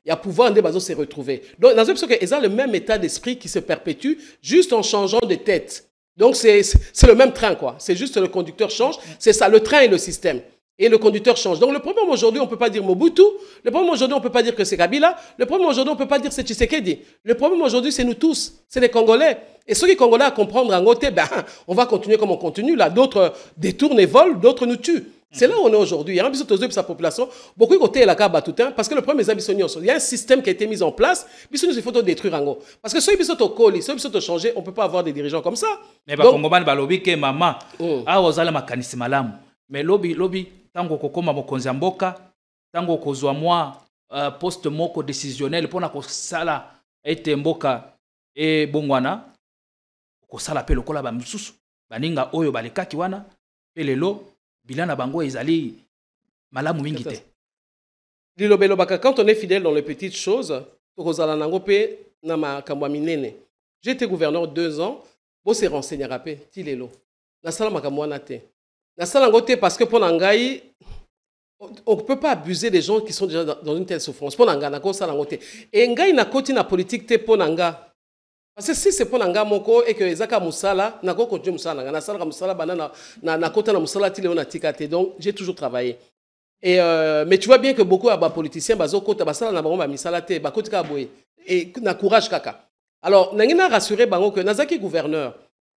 y a pouvoir des bateaux se retrouver. Donc, dans une question qu'ils ont le même état d'esprit qui se perpétue juste en changeant de tête. Donc, c'est le même train, quoi. C'est juste le conducteur change. C'est ça, le train et le système. Et le conducteur change. Donc, le problème aujourd'hui, on ne peut pas dire Mobutu. Le problème aujourd'hui, on ne peut pas dire que c'est Kabila. Le problème aujourd'hui, on ne peut pas dire que c'est Tshisekedi. Le problème aujourd'hui, c'est nous tous. C'est les Congolais. Et ceux qui sont Congolais à comprendre en côté, ben, on va continuer comme on continue. Là, d'autres détournent et volent, d'autres nous tuent. C'est là où on est aujourd'hui. Il y a un bisou de sa population. Beaucoup de côté la carte tout parce que le problème est il y a un système qui a été mis en place. Bisou il faut détruire en gros. Parce que ceux qui sont au colis, ceux qui sont changés, on ne peut pas avoir des dirigeants comme ça. Mais bah Congoman balobi ke maman. Ah ozala makanisi malamu. Mais lobi tango kokoma mokonzi mboka, tango kozwa moi poste moko décisionnel pona ko sala ete mboka e bongwana ko sala pe lokola ba misusu. Baninga oyo balekaki wana pe lelo Bilana bango ezali malamu mingi te. Quand on est fidèle dans les petites choses, j'ai été gouverneur 2 ans, bon c'est renseigné rapé, tilelo. Na sala makamwana te. Na sala ngote parce que pour Nangaï, on ne peut pas abuser des gens qui sont déjà dans une telle souffrance. Pour Nanga, na ko sala ngote. Et ngai na koti na politique te pour Nanga. Parce que si c'est pour Nanga Moko et que Ezaka Moussala, n'a pas continué Moussala, n'a pas Moussala, n'a pas Moussala, donc j'ai toujours travaillé. Et mais tu vois bien que beaucoup de politiciens, bazo kota basala na bango ba misala te, ba kotika boye et na courage kaka. Alors nangina rassurer bango que nazaki gouverneur.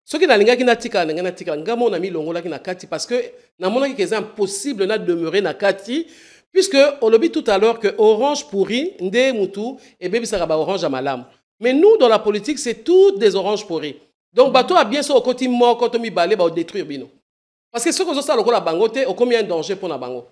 Ceux qui n'alinga qui natika nangina tika ngamo na mi longola qui na kati parce que na mona qui est impossible na demeurer na kati puisque on le dit tout à l'heure que orange pourri nde mutu et baby saraba orange à malam. Mais nous, dans la politique, c'est toutes des oranges pourries. Donc, bateau a bien sûr au côté mort, quand on m'y balai, va détruire bino. Parce que ceux qui ont ça, la bangote, ont combien de danger pour la bango.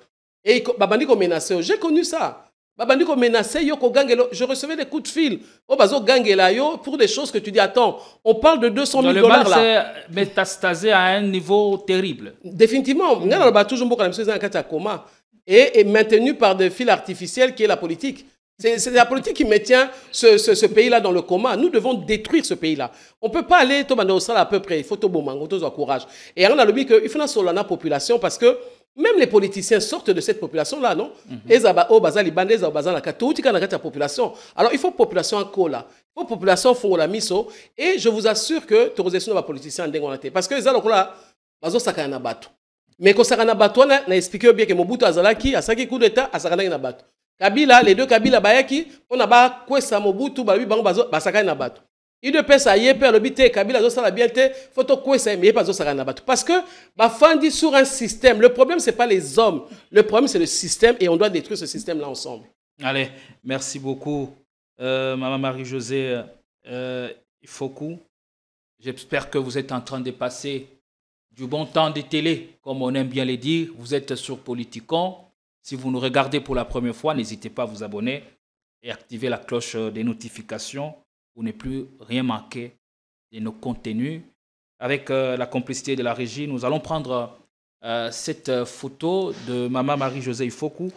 Et babandi qu'on menaçait, j'ai connu ça. Babandi qu'on menaçait, je recevais des coups de fil. Oh, bazo gangela yo pour des choses que tu dis, attends, on parle de 200 000 dollars là. C'est métastasé à un niveau terrible. Définitivement. On a toujours beaucoup de coma et maintenu par des fils artificiels qui est la politique. C'est la politique qui maintient ce pays-là dans le coma. Nous devons détruire ce pays-là. On ne peut pas aller au sal à peu près. Il faut tout bon mango, tout courage. Et on a le but qu'il faut sur la population parce que même les politiciens sortent de cette population-là, non? Population. Alors il faut population en cola. Il faut population font la miso. Et je vous assure que l'autorisation de la politicien en parce que les gens là, bazo sakana batu. Mais quand sakana batu, on a expliqué bien que Mobutu Azalaki, a saki coup d'état, a sakana na batu. Kabila, les deux Kabila bayaki, on a ba kwesa Mobutu ba bango basaka na bato. Il de pesa yepe le bité Kabila zo sala bien te, photo kwesa mais pas zo saka na bato parce que ba fandi sur un système. Le problème c'est pas les hommes, le problème c'est le système et on doit détruire ce système là ensemble. Allez, merci beaucoup maman Marie-Josée Ifoku. J'espère que vous êtes en train de passer du bon temps de télé comme on aime bien le dire. Vous êtes sur Politicon. Si vous nous regardez pour la première fois, n'hésitez pas à vous abonner et activer la cloche des notifications pour ne plus rien manquer de nos contenus. Avec la complicité de la régie, nous allons prendre cette photo de Maman Marie-Josée Ifoku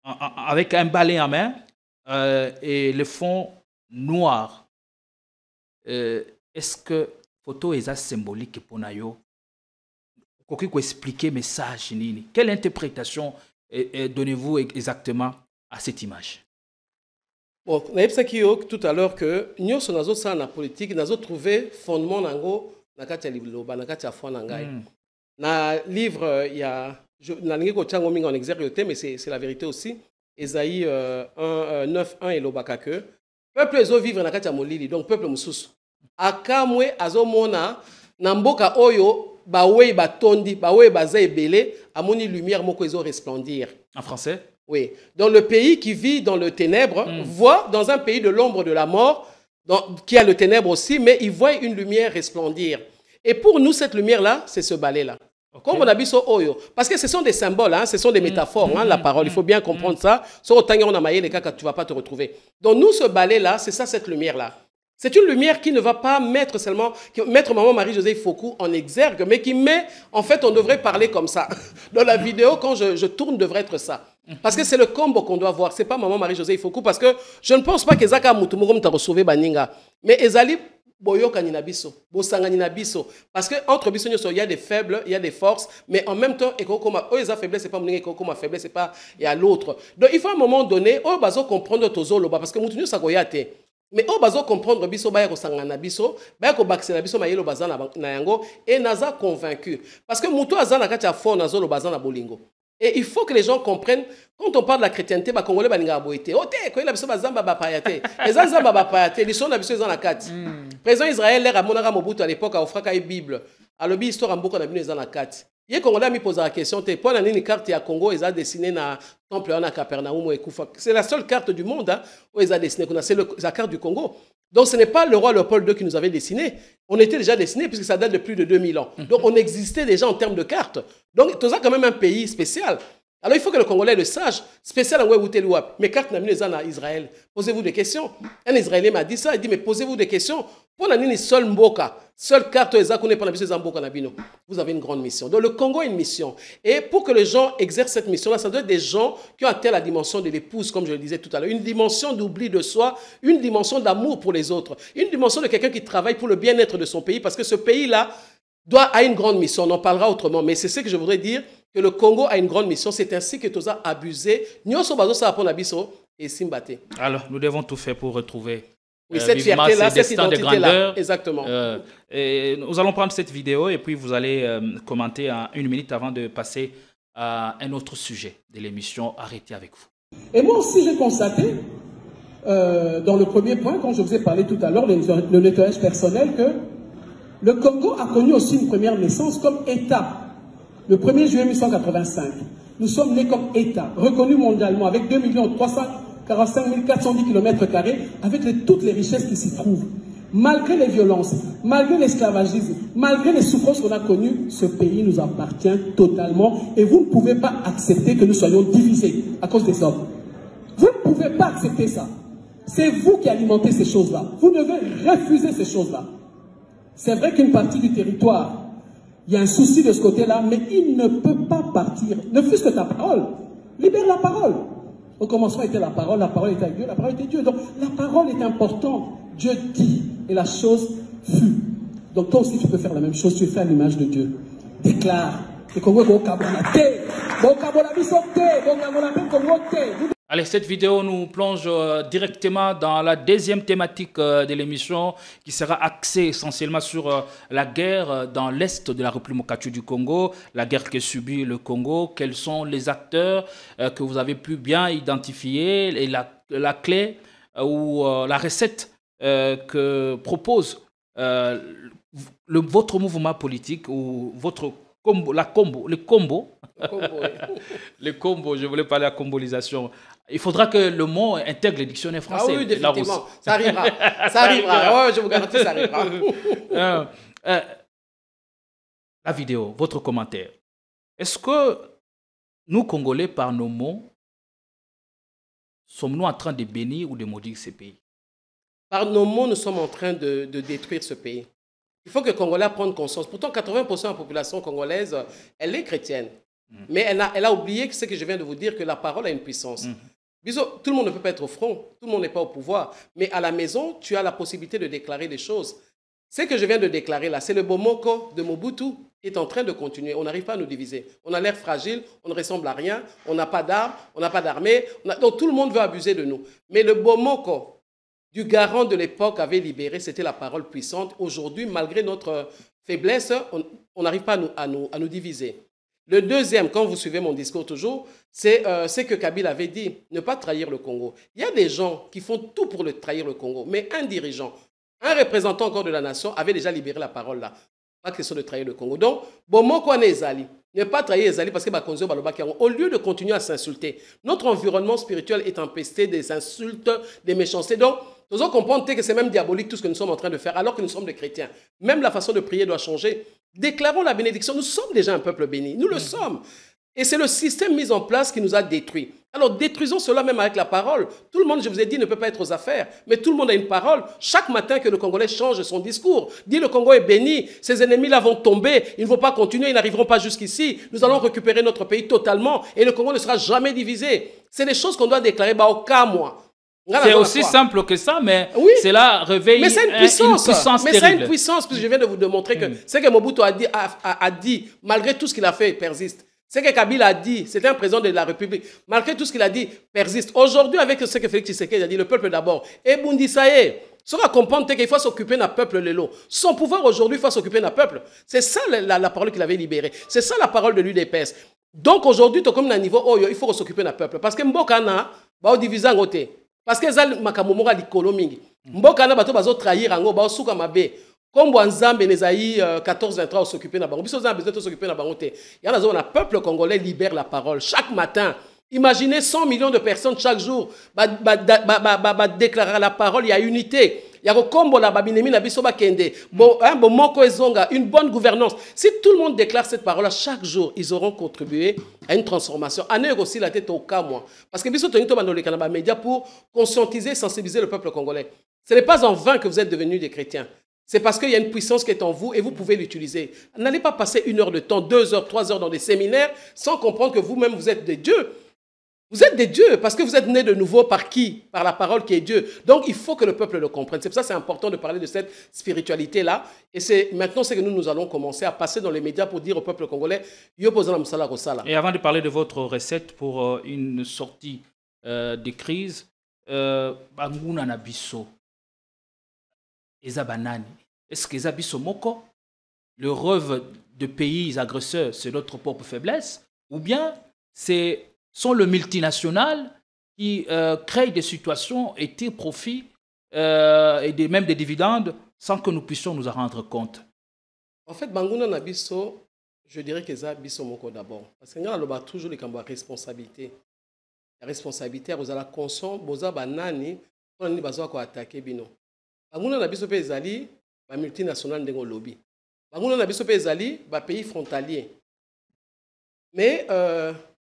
avec un balai en main et le fond noir. Est-ce que photo est symbolique pour Nayo? Qui peut expliquer le message nini? Quelle interprétation donnez-vous exactement à cette image? Bon, on a dit tout à l'heure que nous sommes dans la politique, nous avons trouvé fondement dans le livre, il y a en exergue, mais c'est la vérité aussi. Esaïe 9.1 et l'obaka que peuple ezo vivre na kati ya molili, donc peuple mususu akamwe azomona na mboka oyo bawe batondi bawe baza ebele amoni lumière moko ezo resplendir. En français? Oui. Dans le pays qui vit dans le ténèbre, voit dans un pays de l'ombre de la mort, qui a le ténèbre aussi, mais il voit une lumière resplendir. Et pour nous, cette lumière-là, c'est ce balai-là. Okay. Comme on a dit sur Oyo. Parce que ce sont des symboles, hein, ce sont des métaphores, hein, la parole. Il faut bien comprendre ça. Sur autant on a maillé les cas que tu ne vas pas te retrouver. Donc nous, ce balai-là, c'est ça, cette lumière-là. C'est une lumière qui ne va pas mettre seulement, mettre maman Marie-Josée Fokou en exergue, mais qui met, en fait, on devrait parler comme ça. Dans la vidéo, quand je tourne, devrait être ça. Parce que c'est le combo qu'on doit voir. C'est pas maman Marie-Josée Fokou, parce que je ne pense pas que Zaka Moutoumourom t'a sauvé Baninga. Mais Ezali, Boyoka Ninabiso, Bosanga Ninabiso. Parce qu'entre Biso, il y a des faibles, il y a des forces, mais en même temps, Eza faiblesse, c'est pas mon Ekokoma faiblesse, c'est pas, il y a l'autre. Donc il faut à un moment donné, Bazo comprendre Tozolo, parce que Moutounio Sagoyate. Mais au bazo comprendre biso baya ko sangana biso baya ko bakisela biso mayelo bazana na yango et naza convaincu parce que muto azana kati ya fond nazo lo bazana bolingo et il faut que les gens comprennent quand on parle de la chrétienté ba congolais baninga boité ote ko ila biso bazamba ba payate ezanzamba ba payate liso na biso ezana kati président Israël l'air amonaka Mobutu à l'époque a ofraka bible alobi histoire mboko na bino ezana kati. Hier, Congolais me pose la question, pourquoi une carte à Congo, ils ont dessiné dans le temple à Capernaum et Koufa. C'est la seule carte du monde hein, où ils ont dessiné, c'est la carte du Congo. Donc ce n'est pas le roi Léopold II qui nous avait dessiné. On était déjà dessiné puisque ça date de plus de 2000 ans. Donc on existait déjà en termes de cartes. Donc tout ça quand même un pays spécial. Alors il faut que le Congolais le sache. Spécial en Ouéoutelouap. Mes cartes n'ont pas en Israël. Posez-vous des questions. Un Israélien m'a dit ça. Il dit mais posez-vous des questions. Pour la nini seul Mboka. Seule carte vous avez une grande mission. Donc le Congo a une mission. Et pour que les gens exercent cette mission-là, ça doit être des gens qui ont atteint la dimension de l'épouse, comme je le disais tout à l'heure. Une dimension d'oubli de soi, une dimension d'amour pour les autres, une dimension de quelqu'un qui travaille pour le bien-être de son pays, parce que ce pays-là a une grande mission. On en parlera autrement. Mais c'est ce que je voudrais dire, que le Congo a une grande mission. C'est ainsi que Toza a abusé. Alors, nous devons tout faire pour retrouver oui, cette fierté-là, cette identité-là. Exactement. Et nous allons prendre cette vidéo et puis vous allez commenter en 1 minute avant de passer à un autre sujet de l'émission Arrêtez avec vous. Et moi aussi, j'ai constaté, dans le premier point, quand je vous ai parlé tout à l'heure, le nettoyage personnel, que le Congo a connu aussi une première naissance comme État. Le 1er juillet 1885. Nous sommes nés comme État, reconnu mondialement, avec 2 345 410 km², avec toutes les richesses qui s'y trouvent. Malgré les violences, malgré l'esclavagisme, malgré les souffrances qu'on a connues, ce pays nous appartient totalement et vous ne pouvez pas accepter que nous soyons divisés à cause des hommes. Vous ne pouvez pas accepter ça. C'est vous qui alimentez ces choses-là. Vous devez refuser ces choses-là. C'est vrai qu'une partie du territoire, il y a un souci de ce côté-là, mais il ne peut pas partir. Ne fût-ce que ta parole. Libère la parole. Au commencement était la parole était avec Dieu, la parole était Dieu. Donc la parole est importante. Dieu dit et la chose fut. Donc toi aussi tu peux faire la même chose, tu fais à l'image de Dieu. Déclare. Allez, cette vidéo nous plonge directement dans la deuxième thématique de l'émission qui sera axée essentiellement sur la guerre dans l'est de la République du Congo, la guerre que subit le Congo, quels sont les acteurs que vous avez pu bien identifier et la clé ou la recette que propose votre mouvement politique ou votre combo, le combo, je voulais parler à combolisation. Il faudra que le mot intègre le dictionnaire français. Ah oui, définitivement. Ça arrivera. Ça arrivera. Ouais, je vous garantis, ça arrivera. La vidéo, votre commentaire. Est-ce que nous, Congolais, par nos mots, sommes-nous en train de bénir ou de maudire ce pays? Par nos mots, nous sommes en train de détruire ce pays. Il faut que les Congolais prennent conscience. Pourtant, 80% de la population congolaise, elle est chrétienne. Mais elle a oublié ce que je viens de vous dire, que la parole a une puissance. Tout le monde ne peut pas être au front, tout le monde n'est pas au pouvoir. Mais à la maison, tu as la possibilité de déclarer des choses. Ce que je viens de déclarer là, c'est le Bomoko de Mobutu qui est en train de continuer. On n'arrive pas à nous diviser. On a l'air fragile, on ne ressemble à rien, on n'a pas d'armes, on n'a pas d'armée. Donc tout le monde veut abuser de nous. Mais le Bomoko du garant de l'époque avait libéré, c'était la parole puissante. Aujourd'hui, malgré notre faiblesse, on n'arrive pas à nous diviser. Le deuxième, quand vous suivez mon discours toujours, c'est ce que Kabila avait dit, ne pas trahir le Congo. Il y a des gens qui font tout pour trahir le Congo, mais un dirigeant, un représentant encore de la nation avait déjà libéré la parole là. Pas question de trahir le Congo. Donc, ne pas trahir Ezali parce que au lieu de continuer à s'insulter, notre environnement spirituel est empesté des insultes, des méchancetés. Donc, nous devons comprendre que c'est même diabolique tout ce que nous sommes en train de faire alors que nous sommes des chrétiens. Même la façon de prier doit changer. Déclarons la bénédiction. Nous sommes déjà un peuple béni. Nous le sommes. Et c'est le système mis en place qui nous a détruits. Alors détruisons cela même avec la parole. Tout le monde, je vous ai dit, ne peut pas être aux affaires. Mais tout le monde a une parole. Chaque matin que le Congolais change son discours, dit le Congo est béni, ses ennemis-là vont tomber, ils ne vont pas continuer, ils n'arriveront pas jusqu'ici. Nous allons récupérer notre pays totalement et le Congo ne sera jamais divisé. C'est des choses qu'on doit déclarer au cas, moi. C'est aussi simple que ça, mais oui. Cela réveille une puissance terrible. Mais c'est une puissance, puisque je viens de vous démontrer que ce que Mobutu a dit, malgré tout ce qu'il a fait, persiste. Ce que Kabila a dit, c'était un président de la République, malgré tout ce qu'il a dit, persiste. Aujourd'hui, avec ce que Félix Tshisekedi a dit, le peuple d'abord, et Bundisaye, ça va comprendre qu'il faut s'occuper d'un peuple, Lelo. Son pouvoir aujourd'hui, il faut s'occuper d'un peuple. C'est ça la parole qu'il avait libérée. C'est ça la parole de l'UDPS. Donc aujourd'hui, comme un niveau, il faut s'occuper d'un peuple. Parce que Mbokana, va diviser en côté. Parce que ça, Makamomora likolo mingi. Mbokana, bato bazo trahir ango, ba suka mabe. Comme Wanzambe Nezaï 14-23 au s'occuper na bango. Biso za besoin de s'occuper na bango te. Il y a un peuple congolais libère la parole chaque matin. Imaginez 100 millions de personnes chaque jour déclarer la parole, il y a unité. Il y a combo la babinemi na biso ba kende. Bon moko ezonga, une bonne gouvernance. Si tout le monde déclare cette parole chaque jour, ils auront contribué à une transformation. Ané aussi la tête au cas moi. Parce que biso tonito bandole kanaba média pour conscientiser, sensibiliser le peuple congolais. Ce n'est pas en vain que vous êtes devenus des chrétiens. C'est parce qu'il y a une puissance qui est en vous et vous pouvez l'utiliser. N'allez pas passer 1 heure de temps, 2 heures, 3 heures dans des séminaires sans comprendre que vous-même vous êtes des dieux. Vous êtes des dieux parce que vous êtes nés de nouveau par qui? Par la parole qui est Dieu. Donc il faut que le peuple le comprenne. C'est pour ça que c'est important de parler de cette spiritualité-là. Et c'est maintenant que nous allons commencer à passer dans les médias pour dire au peuple congolais Yo posala msala kosala. Et avant de parler de votre recette pour une sortie de crise, Banguna Nabiso, Eza Banani, est-ce que Eza Biso Moko, le rêve de pays agresseurs, c'est notre propre faiblesse? Ou bien sont le multinational qui crée des situations et tire profit et même des dividendes sans que nous puissions nous en rendre compte? En fait, Banguna Nabiso, je dirais que Eza Biso Moko d'abord. Parce que nous avons toujours les responsabilités. La responsabilité, vous avez la conscience, vous avez banani, vous avez besoin d'attaquer Bino. Banguna Nabiso pe ezali, ba multinational ndengo lobby. Banguna Nabiso pe ezali, ba pays frontalier. Mais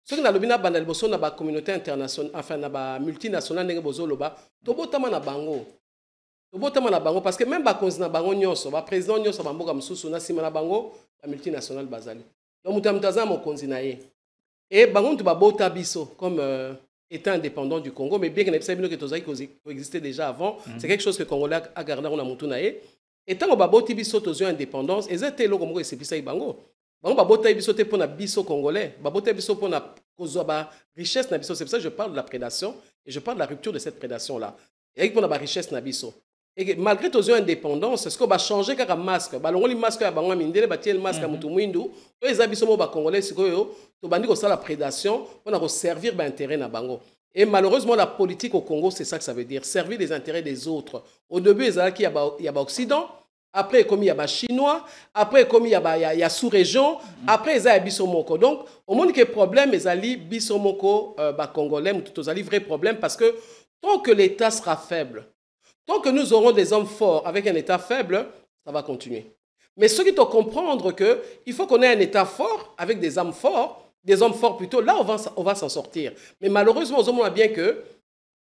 ceux qui n'ont pas de la communauté internationale, enfin, la multinationale, tobotama na bango. Tobotama na bango parce que même bakonzi na bango nyonso, ba président nyonso ba mboka mususu na sima na bango, la multinationale bazali. Donc mutamutaza mo konzi na ye. Et bango tu ba bota biso comme étant indépendant du Congo, mais bien que n'ait que tozaki existait déjà avant, c'est quelque chose que le Congolais a gardé on a mutu na ye. Et tant que ba boti biso tozo indépendance, ezete lo comme c'est bisa bango. Bango babota biso te pour na biso congolais, babota biso pour na kozwa richesse na biso. C'est pour ça que je parle de la prédation et je parle de la rupture de cette prédation là. Et pour na richesse na biso. Et malgré tozo indépendance, est-ce qu'on va changer car masque, balongo li masque ya bango mindele batie le masque ya mutu mwindu, to ezabiso mo ba congolais sikoyo to bandi ko sala la prédation pour na servir ba intérêt na bango. Et malheureusement la politique au Congo, c'est ça que ça veut dire, servir les intérêts des autres. Au début il y a ba occident. Après, comme il y a les Chinois, après, comme il y a sous-région, après, il y a Bissomoko. Donc, au moins, il y a un problème, il y a Bissomoko, Congolais, tout ça, vrai problème, parce que tant que l'État sera faible, tant que nous aurons des hommes forts avec un État faible, ça va continuer. Mais ce qu'il faut comprendre qu'il faut qu'on ait un État fort avec des hommes forts plutôt, là, on va s'en sortir. Mais malheureusement, on voit bien que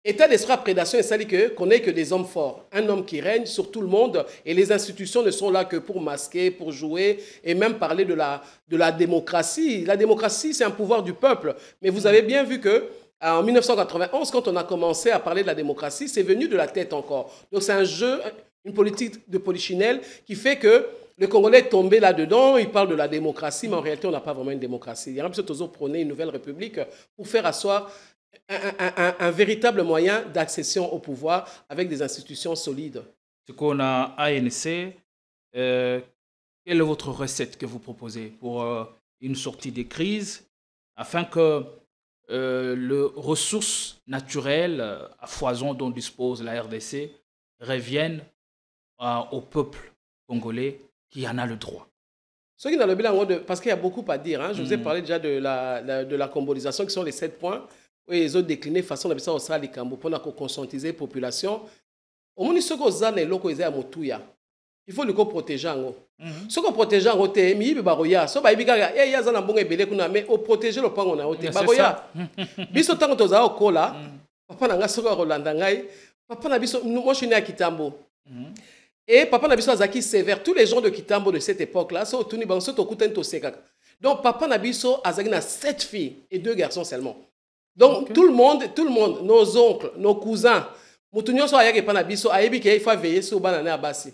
État d'esprit à prédation, c'est qu'on n'ait que des hommes forts. Un homme qui règne sur tout le monde et les institutions ne sont là que pour masquer, pour jouer et même parler de la démocratie. La démocratie, c'est un pouvoir du peuple. Mais vous avez bien vu qu'en 1991, quand on a commencé à parler de la démocratie, c'est venu de la tête encore. Donc c'est un jeu, une politique de polichinelle qui fait que le Congolais est tombé là-dedans, il parle de la démocratie, mais en réalité, on n'a pas vraiment une démocratie. Il y a un peu toujours prôné une nouvelle république pour faire asseoir un véritable moyen d'accession au pouvoir avec des institutions solides. Ce qu'on a ANC, quelle est votre recette que vous proposez pour une sortie des crises afin que les ressources naturelles à foison dont dispose la RDC reviennent au peuple congolais qui en a le droit? Ce qui n'a le bilan, parce qu'il y a beaucoup à dire, hein. Je vous ai parlé déjà de la combolisation qui sont les 7 points. Oui, les autres déclinés façon de ça au sali cambo pour conscientiser la population. Au moins ce que vous avez locaux à Motuya. il faut le protéger. Ce qu'on protège en côté, mais il y a so ba ibika ya ya zana mbonga ebele kuna mais au protéger le pango na côté. Baroya. Biso tango toza okola, papa na nga soko Rolanda ngai, papa na biso moi je suis né à Kitambo. Et papa na biso azaki sévère, tous les gens de Kitambo de cette époque-là, so tuni ba so to kuten to sekaka. Donc papa na biso azaki na 7 filles et 2 garçons seulement. Donc tout le monde, nos oncles, nos cousins, mutunyo so ayaki pa na biso ayebi ke il faut veiller sur banana abasi.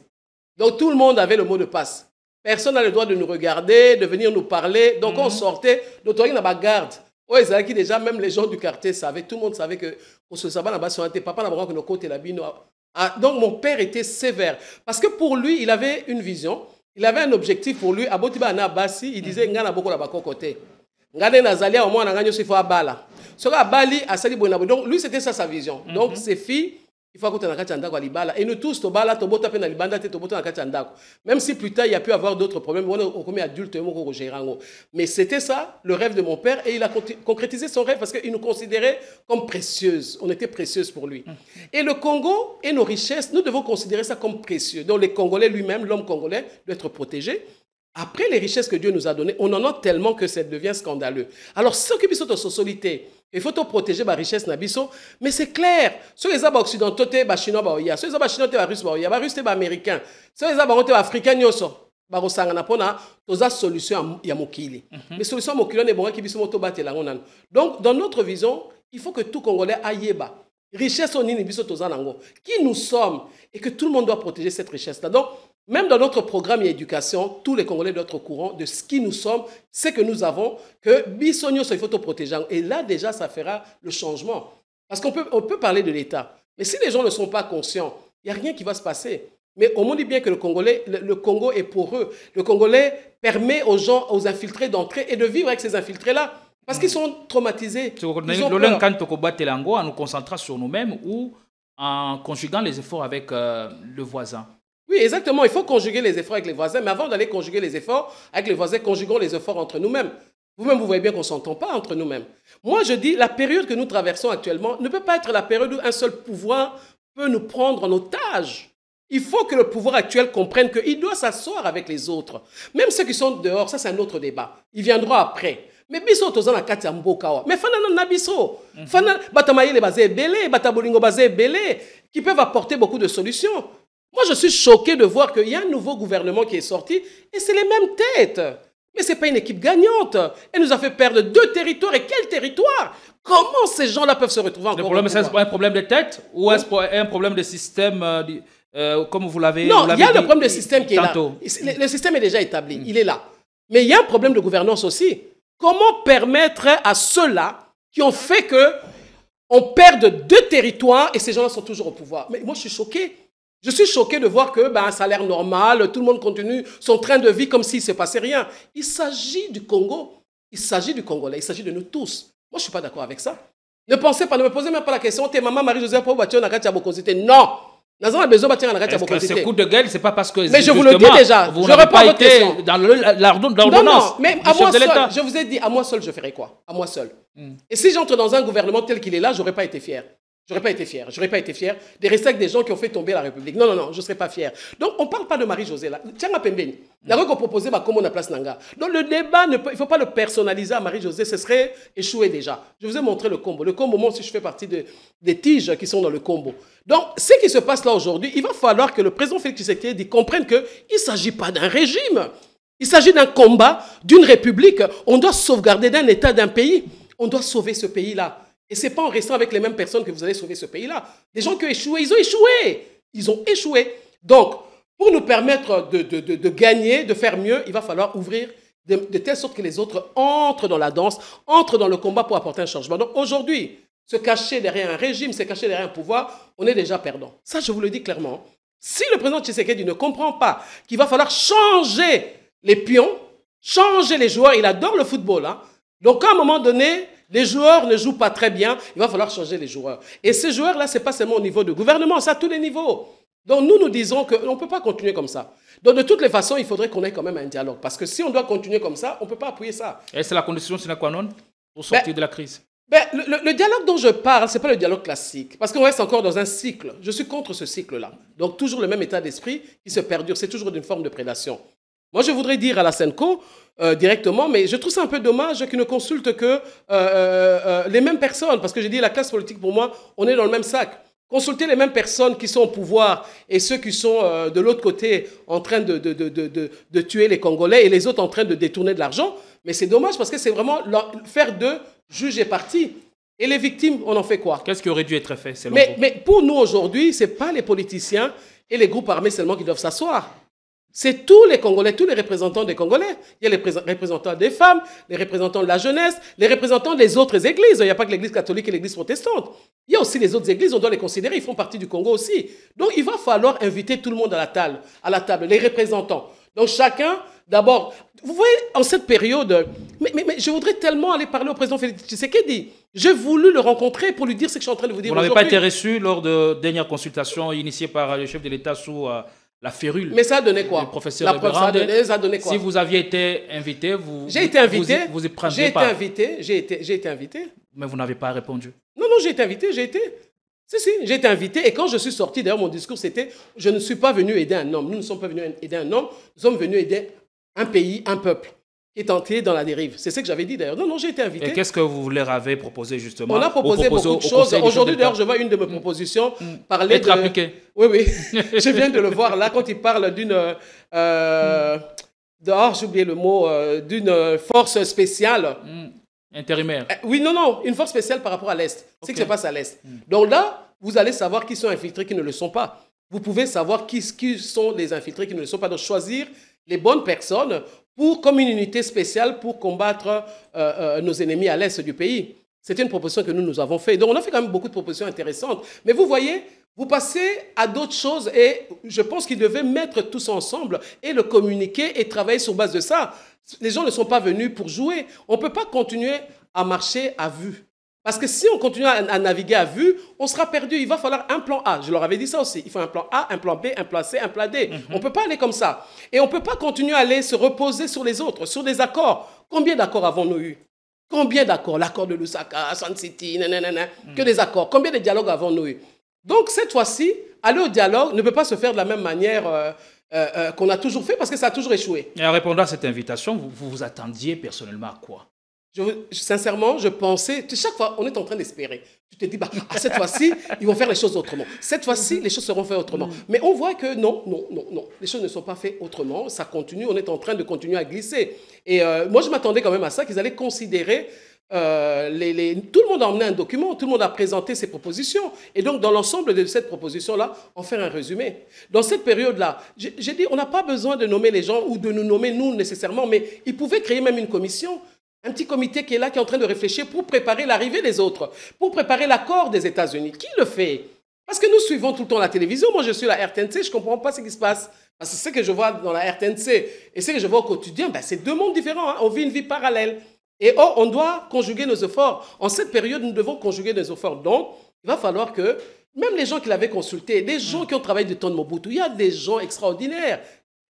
Donc tout le monde avait le mot de passe. Personne n'a le droit de nous regarder, de venir nous parler. Donc on sortait, notre n'a pas garde. Oui, c'est qui déjà, même les gens du quartier savaient, tout le monde savait que se savait là-bas sur un papa n'a pas que nos côtés la bino. Donc mon père était sévère. Parce que pour lui, il avait une vision, il avait un objectif pour lui. Abotiba na basi, il disait ngana boko la bako côté. Ngane nazalia au moins on a gagné sur abala. Sera bali à sali bonabo. Donc lui c'était ça sa vision. Donc ses filles il faut que tu aies et nous tous, même si plus tard il y a pu avoir d'autres problèmes, on comme adulte, mais c'était ça le rêve de mon père et il a concrétisé son rêve parce qu'il nous considérait comme précieuses. On était précieuses pour lui. Et le Congo et nos richesses, nous devons considérer ça comme précieux. Donc les Congolais lui-même, l'homme congolais doit être protégé. Après les richesses que Dieu nous a données, on en a tellement que ça devient scandaleux. Alors, ceux qui sont en société, il faut protéger la richesse nabiso, mais c'est clair. Ceux qui sont occidentaux, les chinois, ceux qui sont chinois, les russes, les russes, les américains, ceux qui sont africains, ils sont des solutions à Mokili. Mais solutions à Mokili, on est bon qui sont battre la ronde. Donc, dans notre vision, il faut que tout Congolais aille bas. Richesse on est qui nous sommes et que tout le monde doit protéger cette richesse-là. Donc, même dans notre programme d'éducation, tous les Congolais doivent être au courant de ce qui nous sommes, ce que nous avons, que Bissonio, il faut protéger. Et là, déjà, ça fera le changement. Parce qu'on peut parler de l'État. Mais si les gens ne sont pas conscients, il n'y a rien qui va se passer. Mais on dit bien que le Congo est pour eux. Le Congolais permet aux gens, aux infiltrés d'entrer et de vivre avec ces infiltrés-là. Parce qu'ils sont traumatisés. Ils ont peur. En nous concentrant sur nous-mêmes ou en conjuguant les efforts avec le voisin. Oui, exactement. Il faut conjuguer les efforts avec les voisins. Mais avant d'aller conjuguer les efforts avec les voisins, conjuguons les efforts entre nous-mêmes. Vous-même, vous voyez bien qu'on ne s'entend pas entre nous-mêmes. Moi, je dis, la période que nous traversons actuellement ne peut pas être la période où un seul pouvoir peut nous prendre en otage. Il faut que le pouvoir actuel comprenne qu'il doit s'asseoir avec les autres. Même ceux qui sont dehors, ça c'est un autre débat. Ils viendront après. Mais biso toza na kati ya mboka. Mais fana na biso. Fana batamayele bazé belé, batabolingo bazé belé, qui peuvent apporter beaucoup de solutions. Moi, je suis choqué de voir qu'il y a un nouveau gouvernement qui est sorti et c'est les mêmes têtes. Mais ce n'est pas une équipe gagnante. Elle nous a fait perdre 2 territoires. Et quel territoire? Comment ces gens-là peuvent se retrouver encore? Le problème, c'est un problème de tête ou est-ce un problème de système comme vous l'avez dit? Non, il y a le problème de système qui est là. Le système est déjà établi. Il est là. Mais il y a un problème de gouvernance aussi. Comment permettre à ceux-là qui ont fait qu'on perde 2 territoires et ces gens-là sont toujours au pouvoir? Mais moi, je suis choqué. Je suis choqué de voir que un salaire normal, tout le monde continue son train de vie comme s'il ne se passait rien. Il s'agit du Congo, il s'agit du Congolais, il s'agit de nous tous. Moi, je ne suis pas d'accord avec ça. Ne pensez pas, ne me posez même pas la question, t'es maman Marie-Josée pour bâtir la carte à Bokosité. Non! Nous avons besoin de bâtir la carte à Bokosité. Ce coup de gueule, ce n'est pas parce que. Mais je vous le dis déjà, je réponds à votre question. Dans l'ordonnance. Non, mais à moi seul, je vous ai dit, à moi seul, je ferai quoi? À moi seul. Et si j'entre dans un gouvernement tel qu'il est là, je n'aurais pas été fier. J'aurais pas été fier de rester avec des gens qui ont fait tomber la République. Non, je ne serais pas fier. Donc, on ne parle pas de Marie-Josée là. Tiens, ma pembeni. La qu'on proposait, comment on a place Nanga. Donc, le débat, il ne faut pas le personnaliser à Marie-Josée. Ce serait échoué déjà. Je vous ai montré le combo. Le combo, moi aussi, je fais partie des tiges qui sont dans le combo. Donc, ce qui se passe là aujourd'hui, il va falloir que le président Félix Tshisekedi comprenne qu'il ne s'agit pas d'un régime. Il s'agit d'un combat, d'une république. On doit sauvegarder d'un État, d'un pays. On doit sauver ce pays-là. Et ce n'est pas en restant avec les mêmes personnes que vous allez sauver ce pays-là. Les gens qui ont échoué, ils ont échoué. Ils ont échoué. Donc, pour nous permettre de gagner, de faire mieux, il va falloir ouvrir de telle sorte que les autres entrent dans la danse, entrent dans le combat pour apporter un changement. Donc aujourd'hui, se cacher derrière un régime, se cacher derrière un pouvoir, on est déjà perdant. Ça, je vous le dis clairement. Si le président Tshisekedi ne comprend pas qu'il va falloir changer les pions, changer les joueurs, il adore le football. Hein. Donc à un moment donné, les joueurs ne jouent pas très bien, il va falloir changer les joueurs. Et ces joueurs-là, ce n'est pas seulement au niveau du gouvernement, c'est à tous les niveaux. Donc nous disons qu'on ne peut pas continuer comme ça. Donc de toutes les façons, il faudrait qu'on ait quand même un dialogue. Parce que si on doit continuer comme ça, on ne peut pas appuyer ça. Et c'est la condition sine qua non pour sortir de la crise. Ben, le dialogue dont je parle, ce n'est pas le dialogue classique, parce qu'on reste encore dans un cycle. Je suis contre ce cycle-là. Donc, toujours le même état d'esprit qui se perdure. C'est toujours une forme de prédation. Moi, je voudrais dire à la Senco directement, mais je trouve ça un peu dommage qu'ils ne consultent que les mêmes personnes, parce que j'ai dit la classe politique, pour moi, on est dans le même sac. Consulter les mêmes personnes qui sont au pouvoir et ceux qui sont de l'autre côté en train de tuer les Congolais et les autres en train de détourner de l'argent, mais c'est dommage parce que c'est vraiment faire d'eux juge et partie. Et les victimes, on en fait quoi? Qu'est-ce qui aurait dû être fait selon vous? Mais pour nous aujourd'hui, ce n'est pas les politiciens et les groupes armés seulement qui doivent s'asseoir. C'est tous les Congolais, tous les représentants des Congolais. Il y a les représentants des femmes, les représentants de la jeunesse, les représentants des autres églises. Il n'y a pas que l'église catholique et l'église protestante. Il y a aussi les autres églises, on doit les considérer, ils font partie du Congo aussi. Donc il va falloir inviter tout le monde à la table, les représentants. Donc chacun, d'abord, vous voyez, en cette période, mais je voudrais tellement aller parler au président Félix Tshisekedi. J'ai voulu le rencontrer pour lui dire ce que je suis en train de vous dire aujourd'hui. Vous n'avez pas été reçu lors de dernières consultations initiées par le chef de l'État sous la férule. Mais ça a donné quoi? Le professeur ça a donné quoi? Si vous aviez été invité, j'ai été invité. Vous y prendrez pas. J'ai été invité. Mais vous n'avez pas répondu. Non, j'ai été invité, j'ai été. Si, j'ai été invité. Et quand je suis sorti, d'ailleurs, mon discours, c'était « Je ne suis pas venu aider un homme. Nous ne sommes pas venus aider un homme. Nous sommes venus aider un pays, un peuple qui est entré dans la dérive. » C'est ce que j'avais dit, d'ailleurs. Non, j'ai été invité. Et qu'est-ce que vous leur avez proposé, justement? On a proposé beaucoup de choses. Aujourd'hui, d'ailleurs, je vois une de mes propositions parler être appliquée. Oui. Je viens de le voir là, quand il parle d'une... j'ai oublié le mot. D'une force spéciale. Intérimaire. Oui, non, une force spéciale par rapport à l'Est. C'est ce qui se passe à l'Est. Donc là, vous allez savoir qui sont infiltrés, qui ne le sont pas. Vous pouvez savoir qui sont les infiltrés, qui ne le sont pas. Donc choisir les bonnes personnes comme une unité spéciale pour combattre nos ennemis à l'Est du pays. C'était une proposition que nous avons faite. Donc on a fait quand même beaucoup de propositions intéressantes. Mais vous voyez, vous passez à d'autres choses et je pense qu'ils devaient mettre tout ça ensemble et le communiquer et travailler sur base de ça. Les gens ne sont pas venus pour jouer. On ne peut pas continuer à marcher à vue. Parce que si on continue à naviguer à vue, on sera perdu. Il va falloir un plan A. Je leur avais dit ça aussi. Il faut un plan A, un plan B, un plan C, un plan D. On ne peut pas aller comme ça. Et on ne peut pas continuer à aller se reposer sur les autres, sur des accords. Combien d'accords avons-nous eu? Combien d'accords? L'accord de Lusaka, Sun City, que des accords. Combien de dialogues avons-nous eu? Donc cette fois-ci, aller au dialogue ne peut pas se faire de la même manière qu'on a toujours fait parce que ça a toujours échoué. Et en répondant à cette invitation, vous vous attendiez personnellement à quoi? Sincèrement, je pensais, chaque fois, on est en train d'espérer. Tu te dis, cette fois-ci, ils vont faire les choses autrement. Cette fois-ci, les choses seront faites autrement. Mais on voit que non. Les choses ne sont pas faites autrement. Ça continue, on est en train de continuer à glisser. Et moi, je m'attendais quand même à ça, qu'ils allaient considérer... tout le monde a emmené un document, tout le monde a présenté ses propositions. Et donc, dans l'ensemble de cette proposition-là, en faire un résumé. Dans cette période-là, j'ai dit, on n'a pas besoin de nommer les gens ou de nous nommer nous nécessairement, mais ils pouvaient créer même une commission. Un petit comité qui est là, qui est en train de réfléchir pour préparer l'arrivée des autres, pour préparer l'accord des États-Unis. Qui le fait? Parce que nous suivons tout le temps la télévision. Moi, je suis la RTNC, je ne comprends pas ce qui se passe. Parce que ce que je vois dans la RTNC et ce que je vois au quotidien, c'est deux mondes différents. On vit une vie parallèle. Et on doit conjuguer nos efforts. En cette période, nous devons conjuguer nos efforts. Donc, il va falloir que, même les gens qui l'avaient consulté, les gens qui ont travaillé du temps de Mobutu, il y a des gens extraordinaires.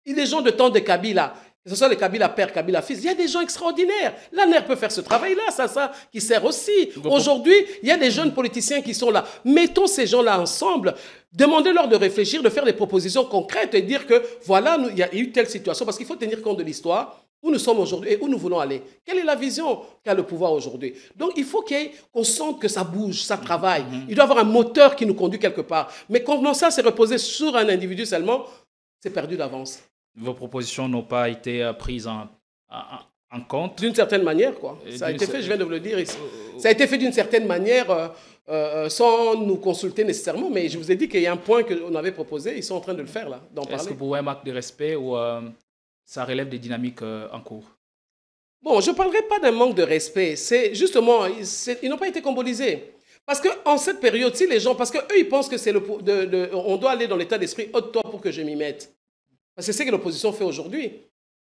Il y a des gens de temps de Kabila. Que ce soit les Kabila père, Kabila fils, il y a des gens extraordinaires. L'ANER peut faire ce travail-là, ça qui sert aussi. Aujourd'hui, il y a des jeunes politiciens qui sont là. Mettons ces gens-là ensemble, demandez-leur de réfléchir, de faire des propositions concrètes et dire que voilà, il y a eu telle situation, parce qu'il faut tenir compte de l'histoire, où nous sommes aujourd'hui et où nous voulons aller. Quelle est la vision qu'a le pouvoir aujourd'hui? Donc il faut qu'on sente que ça bouge, ça travaille. Il doit y avoir un moteur qui nous conduit quelque part. Mais commencer à se reposer sur un individu seulement, c'est perdu d'avance. Vos propositions n'ont pas été prises en compte? D'une certaine manière, quoi. Ça a été fait, je viens de vous le dire ici. Ça a été fait d'une certaine manière, sans nous consulter nécessairement, mais je vous ai dit qu'il y a un point qu'on avait proposé, ils sont en train de le faire, là, d'en parler. Est-ce que pour un acte de respect ou ça relève des dynamiques en cours? Bon, je ne parlerai pas d'un manque de respect. C'est justement, ils n'ont pas été combolisés. Parce qu'en cette période, si les gens, parce qu'eux, ils pensent que c'est on doit aller dans l'état d'esprit, ôte-toi pour que je m'y mette. Parce que c'est ce que l'opposition fait aujourd'hui.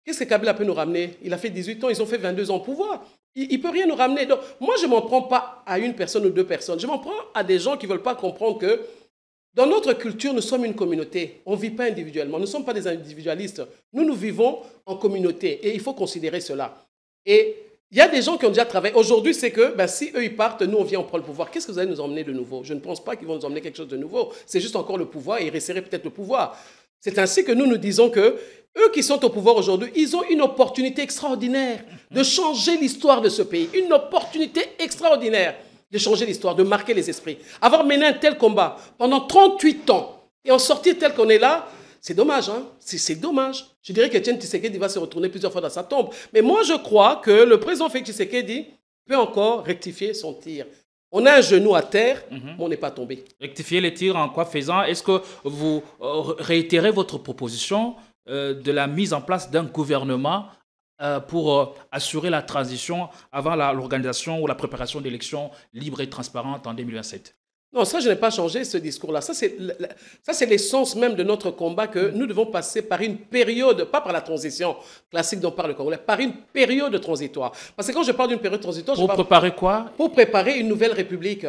Qu'est-ce que Kabila peut nous ramener? Il a fait 18 ans, ils ont fait 22 ans au pouvoir. Il ne peut rien nous ramener. Donc, moi, je ne m'en prends pas à une personne ou deux personnes. Je m'en prends à des gens qui ne veulent pas comprendre que dans notre culture, nous sommes une communauté. On ne vit pas individuellement. Nous ne sommes pas des individualistes. Nous vivons en communauté. Et il faut considérer cela. Et Il y a des gens qui ont déjà travaillé. Aujourd'hui, c'est que ben, si eux, ils partent, nous, on vient, on prend le pouvoir. Qu'est-ce que vous allez nous emmener de nouveau? Je ne pense pas qu'ils vont nous emmener quelque chose de nouveau. C'est juste encore le pouvoir et ils resserreraient peut-être le pouvoir. C'est ainsi que nous disons que eux qui sont au pouvoir aujourd'hui, ils ont une opportunité extraordinaire de changer l'histoire de ce pays. Une opportunité extraordinaire de changer l'histoire, de marquer les esprits. Avoir mené un tel combat pendant 38 ans et en sortir tel qu'on est là, c'est dommage, hein? C'est dommage. Je dirais que Etienne Tshisekedi va se retourner plusieurs fois dans sa tombe. Mais moi, je crois que le président Félix Tshisekedi peut encore rectifier son tir. On a un genou à terre, mais on n'est pas tombé. Rectifier les tirs en quoi faisant? Est-ce que vous réitérez votre proposition de la mise en place d'un gouvernement pour assurer la transition avant l'organisation ou la préparation d'élections libres et transparentes en 2027? Non, ça, je n'ai pas changé ce discours-là. Ça, c'est l'essence même de notre combat, que nous devons passer par une période, pas par la transition classique dont parle le Congolais, par une période transitoire. Parce que quand je parle d'une période transitoire... Pour préparer quoi? Pour préparer une nouvelle république.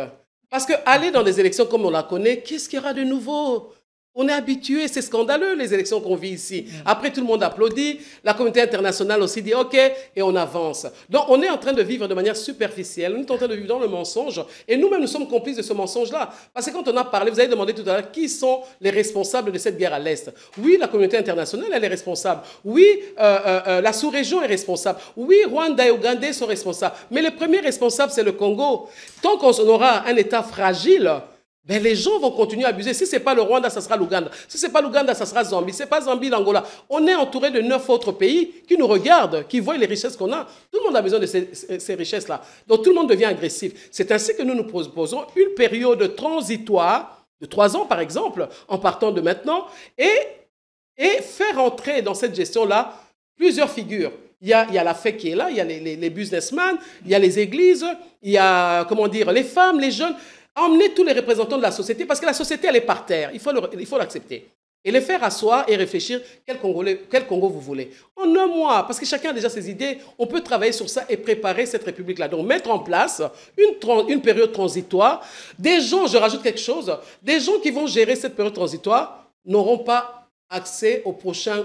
Parce qu'aller dans des élections comme on la connaît, qu'est-ce qu'il y aura de nouveau? On est habitué, c'est scandaleux les élections qu'on vit ici. Après, tout le monde applaudit, la communauté internationale aussi dit OK, et on avance. Donc, on est en train de vivre de manière superficielle, on est en train de vivre dans le mensonge, et nous-mêmes, nous sommes complices de ce mensonge-là. Parce que quand on a parlé, vous avez demandé tout à l'heure, qui sont les responsables de cette guerre à l'Est? Oui, la communauté internationale, elle est responsable. Oui, la sous-région est responsable. Oui, Rwanda et Ouganda sont responsables. Mais le premier responsable, c'est le Congo. Tant qu'on aura un État fragile, ben les gens vont continuer à abuser. Si ce n'est pas le Rwanda, ça sera l'Ouganda. Si ce n'est pas l'Ouganda, ça sera Zambie. Si ce n'est pas Zambie, l'Angola. On est entouré de 9 autres pays qui nous regardent, qui voient les richesses qu'on a. Tout le monde a besoin de ces richesses-là. Donc tout le monde devient agressif. C'est ainsi que nous nous proposons une période transitoire de 3 ans, par exemple, en partant de maintenant, et faire entrer dans cette gestion-là plusieurs figures. Il y a la FEC qui est là, il y a les businessmen, il y a les églises, il y a, comment dire, les femmes, les jeunes. Emmener tous les représentants de la société, parce que la société, elle est par terre. Il faut l'accepter. Et les faire asseoir et réfléchir quel Congo vous voulez. En un mois, parce que chacun a déjà ses idées, on peut travailler sur ça et préparer cette république-là. Donc, mettre en place une période transitoire. Des gens, je rajoute quelque chose, des gens qui vont gérer cette période transitoire n'auront pas accès au prochain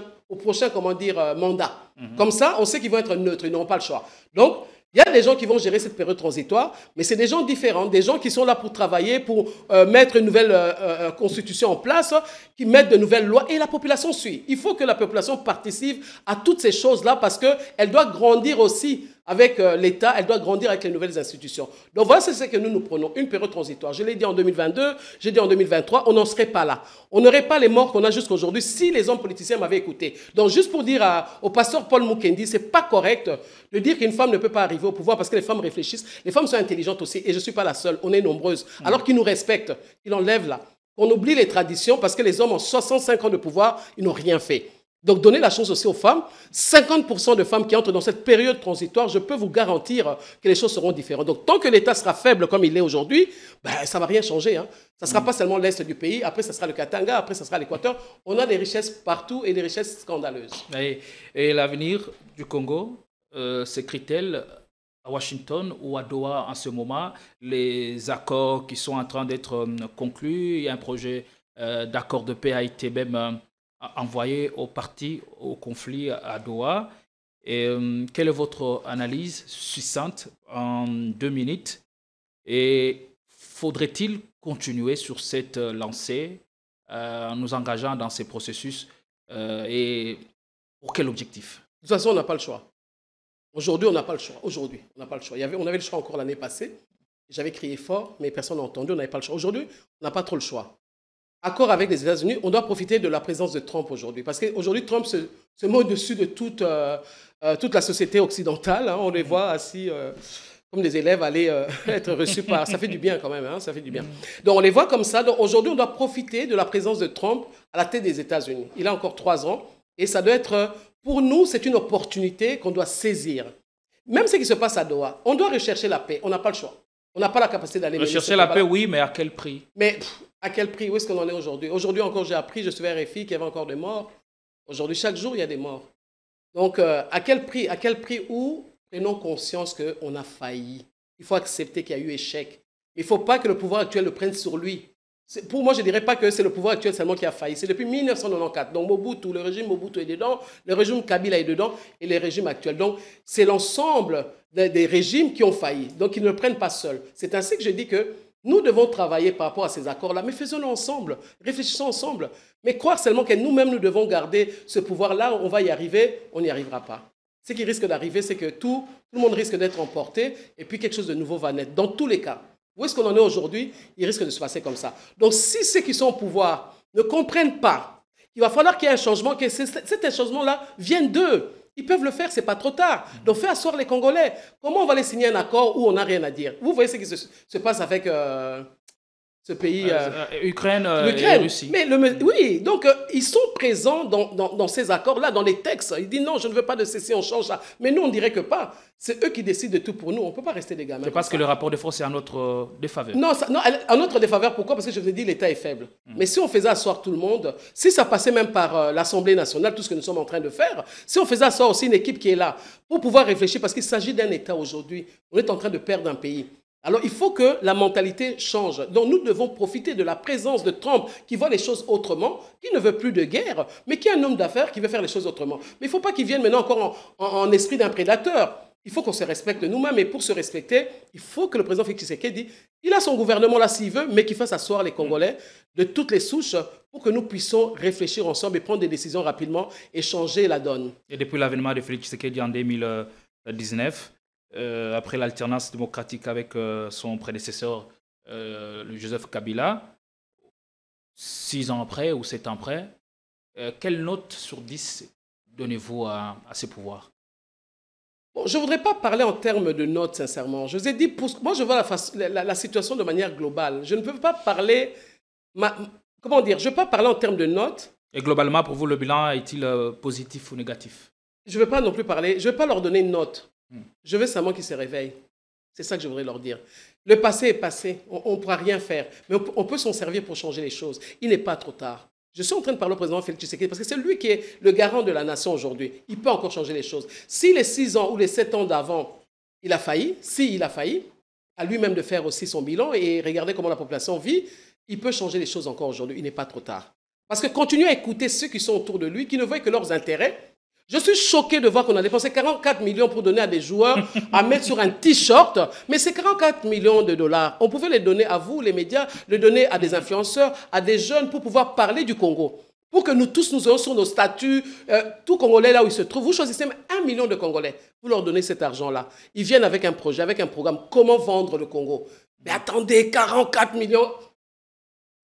comment dire, mandat. Comme ça, on sait qu'ils vont être neutres, ils n'auront pas le choix. Donc, il y a des gens qui vont gérer cette période transitoire, mais c'est des gens différents, des gens qui sont là pour travailler, pour mettre une nouvelle constitution en place, qui mettent de nouvelles lois, et la population suit. Il faut que la population participe à toutes ces choses-là, parce qu'elle doit grandir aussi avec l'État, elle doit grandir avec les nouvelles institutions. Donc voilà, c'est ce que nous prenons, une période transitoire. Je l'ai dit en 2022, j'ai dit en 2023, on n'en serait pas là. On n'aurait pas les morts qu'on a jusqu'à aujourd'hui si les hommes politiciens m'avaient écouté. Donc juste pour dire au pasteur Paul Mukendi, c'est pas correct de dire qu'une femme ne peut pas arriver au pouvoir parce que les femmes réfléchissent. Les femmes sont intelligentes aussi, et je ne suis pas la seule, on est nombreuses. Alors qu'ils nous respectent, qu'ils enlèvent là. On oublie les traditions parce que les hommes ont 65 ans de pouvoir, ils n'ont rien fait. Donc, donner la chance aussi aux femmes. 50% de femmes qui entrent dans cette période transitoire, je peux vous garantir que les choses seront différentes. Donc, tant que l'État sera faible comme il est aujourd'hui, ben, ça ne va rien changer. Hein. Ça ne sera pas seulement l'Est du pays, après, ça sera le Katanga, après, ça sera l'Équateur. On a des richesses partout et des richesses scandaleuses. Et l'avenir du Congo s'écrit-elle à Washington ou à Doha en ce moment? Les accords qui sont en train d'être conclus, il y a un projet d'accord de paix a été même envoyé aux parties au conflit à Doha. Et quelle est votre analyse succincte en 2 minutes? Et faudrait-il continuer sur cette lancée en nous engageant dans ces processus et pour quel objectif? De toute façon, on n'a pas le choix. Aujourd'hui, on n'a pas le choix. Aujourd'hui, on n'a pas le choix. On avait le choix encore l'année passée. J'avais crié fort, mais personne n'a entendu. On n'avait pas le choix. Aujourd'hui, on n'a pas trop le choix. Accord avec les États-Unis, on doit profiter de la présence de Trump aujourd'hui. Parce qu'aujourd'hui, Trump se met au-dessus de toute la société occidentale. Hein. On les voit assis comme des élèves aller être reçus par... Ça fait du bien quand même, hein, ça fait du bien. Donc on les voit comme ça. Donc aujourd'hui, on doit profiter de la présence de Trump à la tête des États-Unis. Il a encore 3 ans. Et ça doit être... Pour nous, c'est une opportunité qu'on doit saisir. Même ce qui se passe à Doha, on doit rechercher la paix. On n'a pas le choix. On n'a pas la capacité d'aller... Rechercher la paix, oui, mais à quel prix? Mais à quel prix? Où est-ce qu'on en est aujourd'hui? Aujourd'hui encore, j'ai appris, je suis RFI, qu'il y avait encore des morts. Aujourd'hui, chaque jour, il y a des morts. Donc, à quel prix? À quel prix? Où prenons conscience qu'on a failli. Il faut accepter qu'il y a eu échec. Il ne faut pas que le pouvoir actuel le prenne sur lui. Pour moi, je ne dirais pas que c'est le pouvoir actuel seulement qui a failli. C'est depuis 1994. Donc Mobutu, le régime Mobutu est dedans, le régime Kabila est dedans et les régimes actuels. Donc c'est l'ensemble des régimes qui ont failli. Donc ils ne le prennent pas seuls. C'est ainsi que je dis que nous devons travailler par rapport à ces accords-là, mais faisons-le ensemble, réfléchissons ensemble. Mais croire seulement que nous-mêmes, nous devons garder ce pouvoir-là, on va y arriver, on n'y arrivera pas. Ce qui risque d'arriver, c'est que tout le monde risque d'être emporté et puis quelque chose de nouveau va naître. Dans tous les cas, où est-ce qu'on en est aujourd'hui? Il risque de se passer comme ça. Donc si ceux qui sont au pouvoir ne comprennent pas qu'il va falloir qu'il y ait un changement, que cet changement-là vienne d'eux, ils peuvent le faire, ce n'est pas trop tard. Donc, fais asseoir les Congolais. Comment on va les signer un accord où on n'a rien à dire? Vous voyez ce qui se passe avec ce pays... Ukraine et Russie. Mais oui, donc ils sont présents dans ces accords-là, dans les textes. Ils disent non, je ne veux pas de cesser, on change ça. Mais nous, on ne dirait que pas. C'est eux qui décident de tout pour nous. On ne peut pas rester des gamins. C'est parce que le rapport de force est à notre défaveur. Non, à notre défaveur. Pourquoi? Parce que je vous ai dit, l'État est faible. Mais si on faisait asseoir tout le monde, si ça passait même par l'Assemblée nationale, tout ce que nous sommes en train de faire, si on faisait asseoir aussi une équipe qui est là pour pouvoir réfléchir, parce qu'il s'agit d'un État aujourd'hui, on est en train de perdre un pays. Alors, il faut que la mentalité change. Donc, nous devons profiter de la présence de Trump qui voit les choses autrement, qui ne veut plus de guerre, mais qui est un homme d'affaires qui veut faire les choses autrement. Mais il ne faut pas qu'il vienne maintenant encore en esprit d'un prédateur. Il faut qu'on se respecte nous-mêmes. Et pour se respecter, il faut que le président Félix Tshisekedi, il a son gouvernement là s'il veut, mais qu'il fasse asseoir les Congolais de toutes les souches pour que nous puissions réfléchir ensemble et prendre des décisions rapidement et changer la donne. Et depuis l'avènement de Félix Tshisekedi en 2019, après l'alternance démocratique avec son prédécesseur, le Joseph Kabila, 6 ans après ou 7 ans après, quelle note sur 10 donnez-vous à ces pouvoirs? Bon, je ne voudrais pas parler en termes de notes, sincèrement. Je vous ai dit, moi je vois la situation de manière globale. Je ne peux pas parler, comment dire, je ne veux pas parler en termes de notes. Et globalement, pour vous, le bilan est-il positif ou négatif? Je ne veux pas non plus parler, je ne veux pas leur donner une note. Je veux seulement qu'ils se réveillent. C'est ça que je voudrais leur dire. Le passé est passé, on ne pourra rien faire, mais on peut s'en servir pour changer les choses. Il n'est pas trop tard. Je suis en train de parler au président Félix Tshisekedi parce que c'est lui qui est le garant de la nation aujourd'hui. Il peut encore changer les choses. Si les 6 ans ou les 7 ans d'avant, il a failli, s'il a failli, à lui-même de faire aussi son bilan et regarder comment la population vit, il peut changer les choses encore aujourd'hui. Il n'est pas trop tard. Parce que continuer à écouter ceux qui sont autour de lui, qui ne voient que leurs intérêts. Je suis choqué de voir qu'on a dépensé 44 millions pour donner à des joueurs à mettre sur un t-shirt. Mais ces 44 millions de dollars, on pouvait les donner à vous, les médias, les donner à des influenceurs, à des jeunes pour pouvoir parler du Congo. Pour que nous tous, nous ayons sur nos statuts, tout Congolais là où ils se trouvent. Vous choisissez même 1 million de Congolais. Vous leur donnez cet argent-là. Ils viennent avec un projet, avec un programme. Comment vendre le Congo? Mais attendez, 44 millions...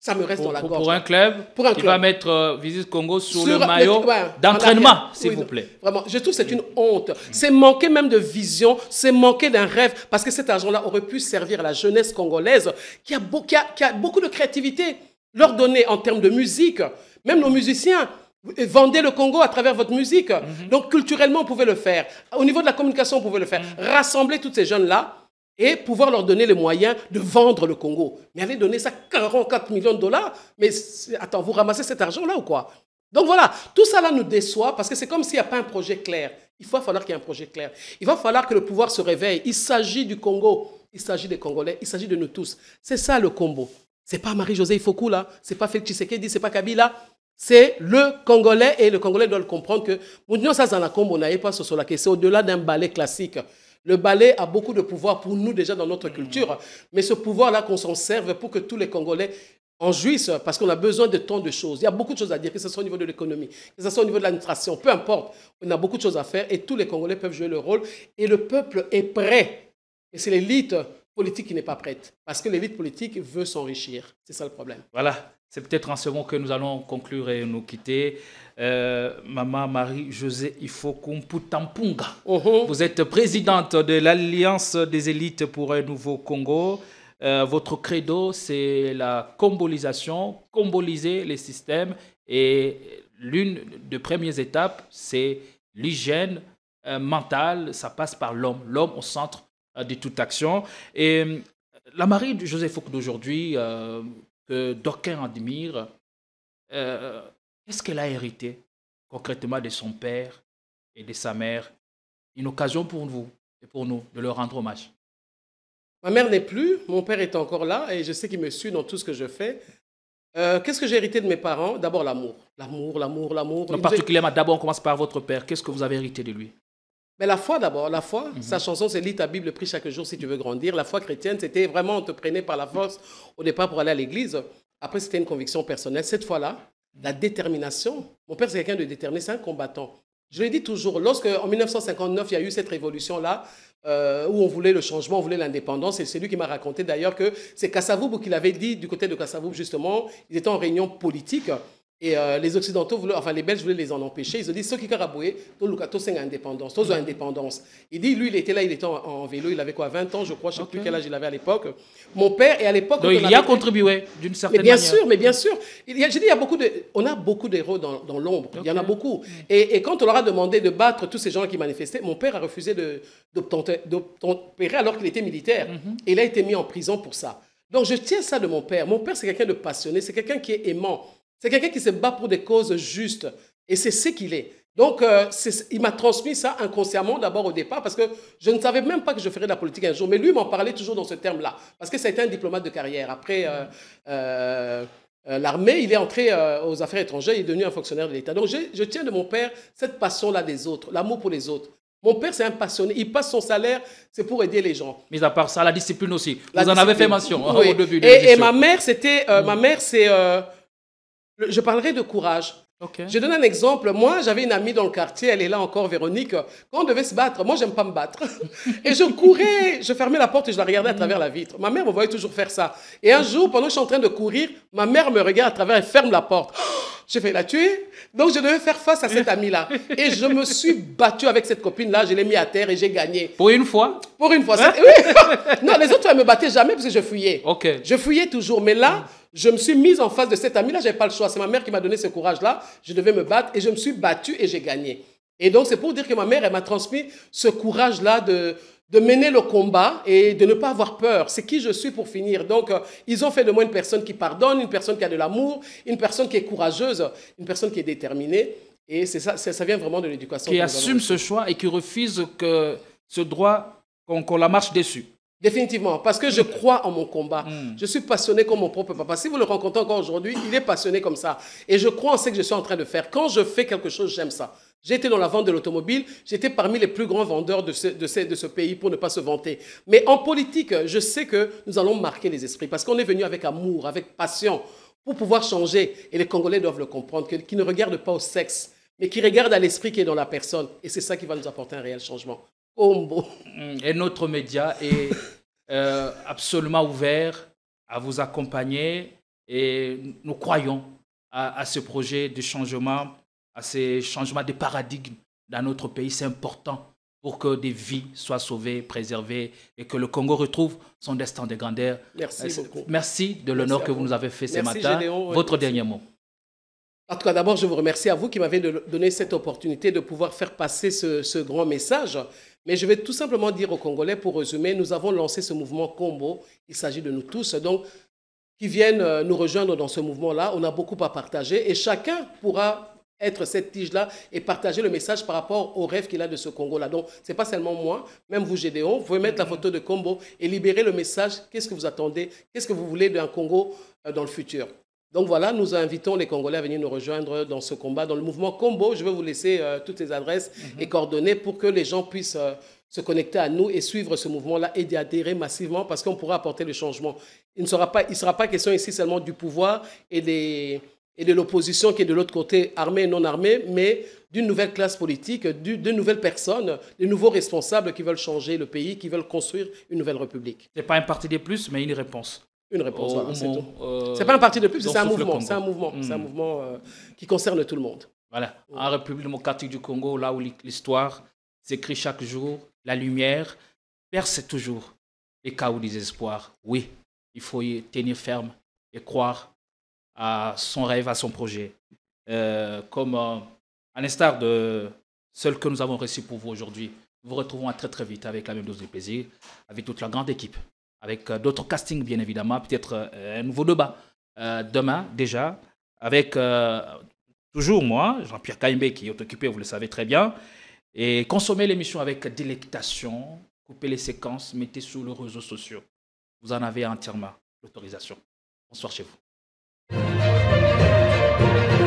Ça me reste dans la gorge. Pour un club qui va mettre Visit Congo sur le maillot d'entraînement, s'il vous plaît. Vraiment, je trouve que c'est une honte. C'est manquer même de vision, c'est manquer d'un rêve, parce que cet argent-là aurait pu servir à la jeunesse congolaise qui a beaucoup de créativité. Leur donner en termes de musique, même nos musiciens, vendez le Congo à travers votre musique. Donc culturellement, on pouvait le faire. Au niveau de la communication, on pouvait le faire. Rassembler tous ces jeunes-là, et pouvoir leur donner les moyens de vendre le Congo. Mais aller donner ça 44 millions de dollars, mais attends, vous ramassez cet argent-là ou quoi? Donc voilà, tout ça là nous déçoit parce que c'est comme s'il n'y a pas un projet clair. Il va falloir qu'il y ait un projet clair. Il va falloir que le pouvoir se réveille. Il s'agit du Congo, il s'agit des Congolais, il s'agit de nous tous. C'est ça le combo. Ce n'est pas Marie-Josée Ifoku là, ce n'est pas Félix Tshisekedi, ce n'est pas Kabila. C'est le Congolais et le Congolais doit le comprendre que c'est au-delà d'un ballet classique. Le ballet a beaucoup de pouvoir pour nous déjà dans notre culture, mais ce pouvoir-là qu'on s'en serve pour que tous les Congolais en jouissent, parce qu'on a besoin de tant de choses. Il y a beaucoup de choses à dire, que ce soit au niveau de l'économie, que ce soit au niveau de l'administration, peu importe. On a beaucoup de choses à faire et tous les Congolais peuvent jouer le rôle et le peuple est prêt. Et c'est l'élite politique qui n'est pas prête, parce que l'élite politique veut s'enrichir. C'est ça le problème. Voilà. C'est peut-être en ce moment que nous allons conclure et nous quitter. Maman Marie-Josée Ifoku Mputampunga, vous êtes présidente de l'Alliance des élites pour un nouveau Congo. Votre credo, c'est la combolisation, comboliser les systèmes. Et l'une des premières étapes, c'est l'hygiène mentale. Ça passe par l'homme au centre de toute action. Et la Marie-Josée Ifoku d'aujourd'hui... que d'aucuns admirent, qu'est-ce qu'elle a hérité concrètement de son père et de sa mère? Une occasion pour vous et pour nous de leur rendre hommage. Ma mère n'est plus, mon père est encore là et je sais qu'il me suit dans tout ce que je fais. Qu'est-ce que j'ai hérité de mes parents? D'abord l'amour. L'amour. Non, particulièrement, d'abord, on commence par votre père. Qu'est-ce que vous avez hérité de lui? Mais la foi d'abord, la foi. Sa chanson, c'est lis ta Bible, prie chaque jour si tu veux grandir. La foi chrétienne, c'était vraiment, on te prenait par la force au départ pour aller à l'église. Après, c'était une conviction personnelle. Cette fois-là, la détermination. Mon père, c'est quelqu'un de déterminé, c'est un combattant. Je le dis toujours, lorsque en 1959, il y a eu cette révolution-là, où on voulait le changement, on voulait l'indépendance, et c'est lui qui m'a raconté d'ailleurs que c'est Kassavoub qui l'avait dit, du côté de Kassavoub justement, ils étaient en réunion politique, et les Occidentaux, enfin les Belges voulaient les en empêcher, ils ont dit, ceux qui carabouaient, tous ont indépendance, tous ont indépendance. Il dit, lui, il était là, il était en vélo, il avait quoi, 20 ans, je crois, je ne sais plus quel âge il avait à l'époque. Mon père, et à l'époque... Donc il y a contribué d'une certaine manière. Mais bien sûr. J'ai dit, on a beaucoup d'héros dans l'ombre, il y en a beaucoup. Et quand on leur a demandé de battre tous ces gens qui manifestaient, mon père a refusé d'obtempérer alors qu'il était militaire. Et il a été mis en prison pour ça. Donc je tiens ça de mon père. Mon père, c'est quelqu'un de passionné, c'est quelqu'un qui est aimant. C'est quelqu'un qui se bat pour des causes justes. Et c'est ce qu'il est. Donc, il m'a transmis ça inconsciemment d'abord au départ parce que je ne savais même pas que je ferais de la politique un jour. Mais lui m'en parlait toujours dans ce terme-là. Parce que ça a été un diplomate de carrière. Après l'armée, il est entré aux affaires étrangères, il est devenu un fonctionnaire de l'État. Donc, je tiens de mon père cette passion-là des autres, l'amour pour les autres. Mon père, c'est un passionné. Il passe son salaire, c'est pour aider les gens. Mais à part ça, la discipline aussi. Vous en avez fait mention oui. Au début de et ma mère, c'était... ma mère, c'est... je parlerai de courage. Okay. Je donne un exemple. Moi, j'avais une amie dans le quartier, elle est là encore, Véronique. Quand on devait se battre, moi, j'aime pas me battre. Et je courais, je fermais la porte et je la regardais à travers la vitre. Ma mère me voyait toujours faire ça. Et un jour, pendant que je suis en train de courir, ma mère me regarde à travers et ferme la porte. J'ai fait la tuer. Donc, je devais faire face à cette amie-là. Et je me suis battue avec cette copine-là. Je l'ai mis à terre et j'ai gagné. Pour une fois? Pour une fois. Hein? Oui. Non, les autres, elles ne me battaient jamais parce que je fuyais. Okay. Je fuyais toujours. Mais là, je me suis mise en face de cette amie-là. Je n'avais pas le choix. C'est ma mère qui m'a donné ce courage-là. Je devais me battre et je me suis battue et j'ai gagné. Et donc, c'est pour dire que ma mère, elle m'a transmis ce courage-là de mener le combat et de ne pas avoir peur. C'est qui je suis pour finir. Donc, ils ont fait de moi une personne qui pardonne, une personne qui a de l'amour, une personne qui est courageuse, une personne qui est déterminée. Et c'est ça vient vraiment de l'éducation. Qui assume ce choix et qui refuse que ce droit, qu'on la marche dessus. Définitivement, parce que je crois en mon combat. Je suis passionné comme mon propre papa. Si vous le rencontrez encore aujourd'hui, il est passionné comme ça. Et je crois en ce que je suis en train de faire. Quand je fais quelque chose, j'aime ça. J'étais dans la vente de l'automobile, j'étais parmi les plus grands vendeurs de ce pays pour ne pas se vanter. Mais en politique, je sais que nous allons marquer les esprits parce qu'on est venu avec amour, avec passion pour pouvoir changer. Et les Congolais doivent le comprendre, qu'ils ne regardent pas au sexe, mais qu'ils regardent à l'esprit qui est dans la personne. Et c'est ça qui va nous apporter un réel changement. Ombo. Et notre média est absolument ouvert à vous accompagner et nous croyons à ce projet de changement, à ces changements de paradigme dans notre pays. C'est important pour que des vies soient sauvées, préservées et que le Congo retrouve son destin de grandeur. Merci beaucoup. Merci de l'honneur que vous nous avez fait ce matin. Gédéon, votre dernier mot. En tout cas, d'abord, je vous remercie à vous qui m'avez donné cette opportunité de pouvoir faire passer ce grand message. Mais je vais tout simplement dire aux Congolais, pour résumer, nous avons lancé ce mouvement Combo. Il s'agit de nous tous, donc, qui viennent nous rejoindre dans ce mouvement-là. On a beaucoup à partager et chacun pourra être cette tige-là et partager le message par rapport au rêve qu'il a de ce Congo-là. Donc, ce n'est pas seulement moi, même vous, Gédéon, vous pouvez mettre la photo de Combo et libérer le message. Qu'est-ce que vous attendez? Qu'est-ce que vous voulez d'un Congo dans le futur? Donc voilà, nous invitons les Congolais à venir nous rejoindre dans ce combat, dans le mouvement Combo. Je vais vous laisser toutes les adresses et coordonnées pour que les gens puissent se connecter à nous et suivre ce mouvement-là et d'y adhérer massivement parce qu'on pourra apporter le changement. Il ne sera pas question ici seulement du pouvoir et de l'opposition qui est de l'autre côté, armée et non armée, mais d'une nouvelle classe politique, de nouvelles personnes, de nouveaux responsables qui veulent changer le pays, qui veulent construire une nouvelle république. Ce n'est pas un parti de plus, mais une réponse. Une réponse, voilà, c'est tout. C'est pas un parti de pub, c'est un mouvement. C'est un mouvement, c'est un mouvement qui concerne tout le monde. Voilà. En République démocratique du Congo, là où l'histoire s'écrit chaque jour, la lumière perce toujours les chaos des espoirs. Oui, il faut y tenir ferme et croire à son rêve, à son projet. Comme à l'instar de celle que nous avons reçue pour vous aujourd'hui, nous vous retrouvons très très vite avec la même dose de plaisir, avec toute la grande équipe. Avec d'autres castings, bien évidemment, peut-être un nouveau débat demain déjà, avec toujours moi, Jean-Pierre Kaimbe, qui est occupé, vous le savez très bien, et consommer l'émission avec délectation, couper les séquences, mettez sur les réseaux sociaux. Vous en avez entièrement l'autorisation. Bonsoir chez vous. Merci.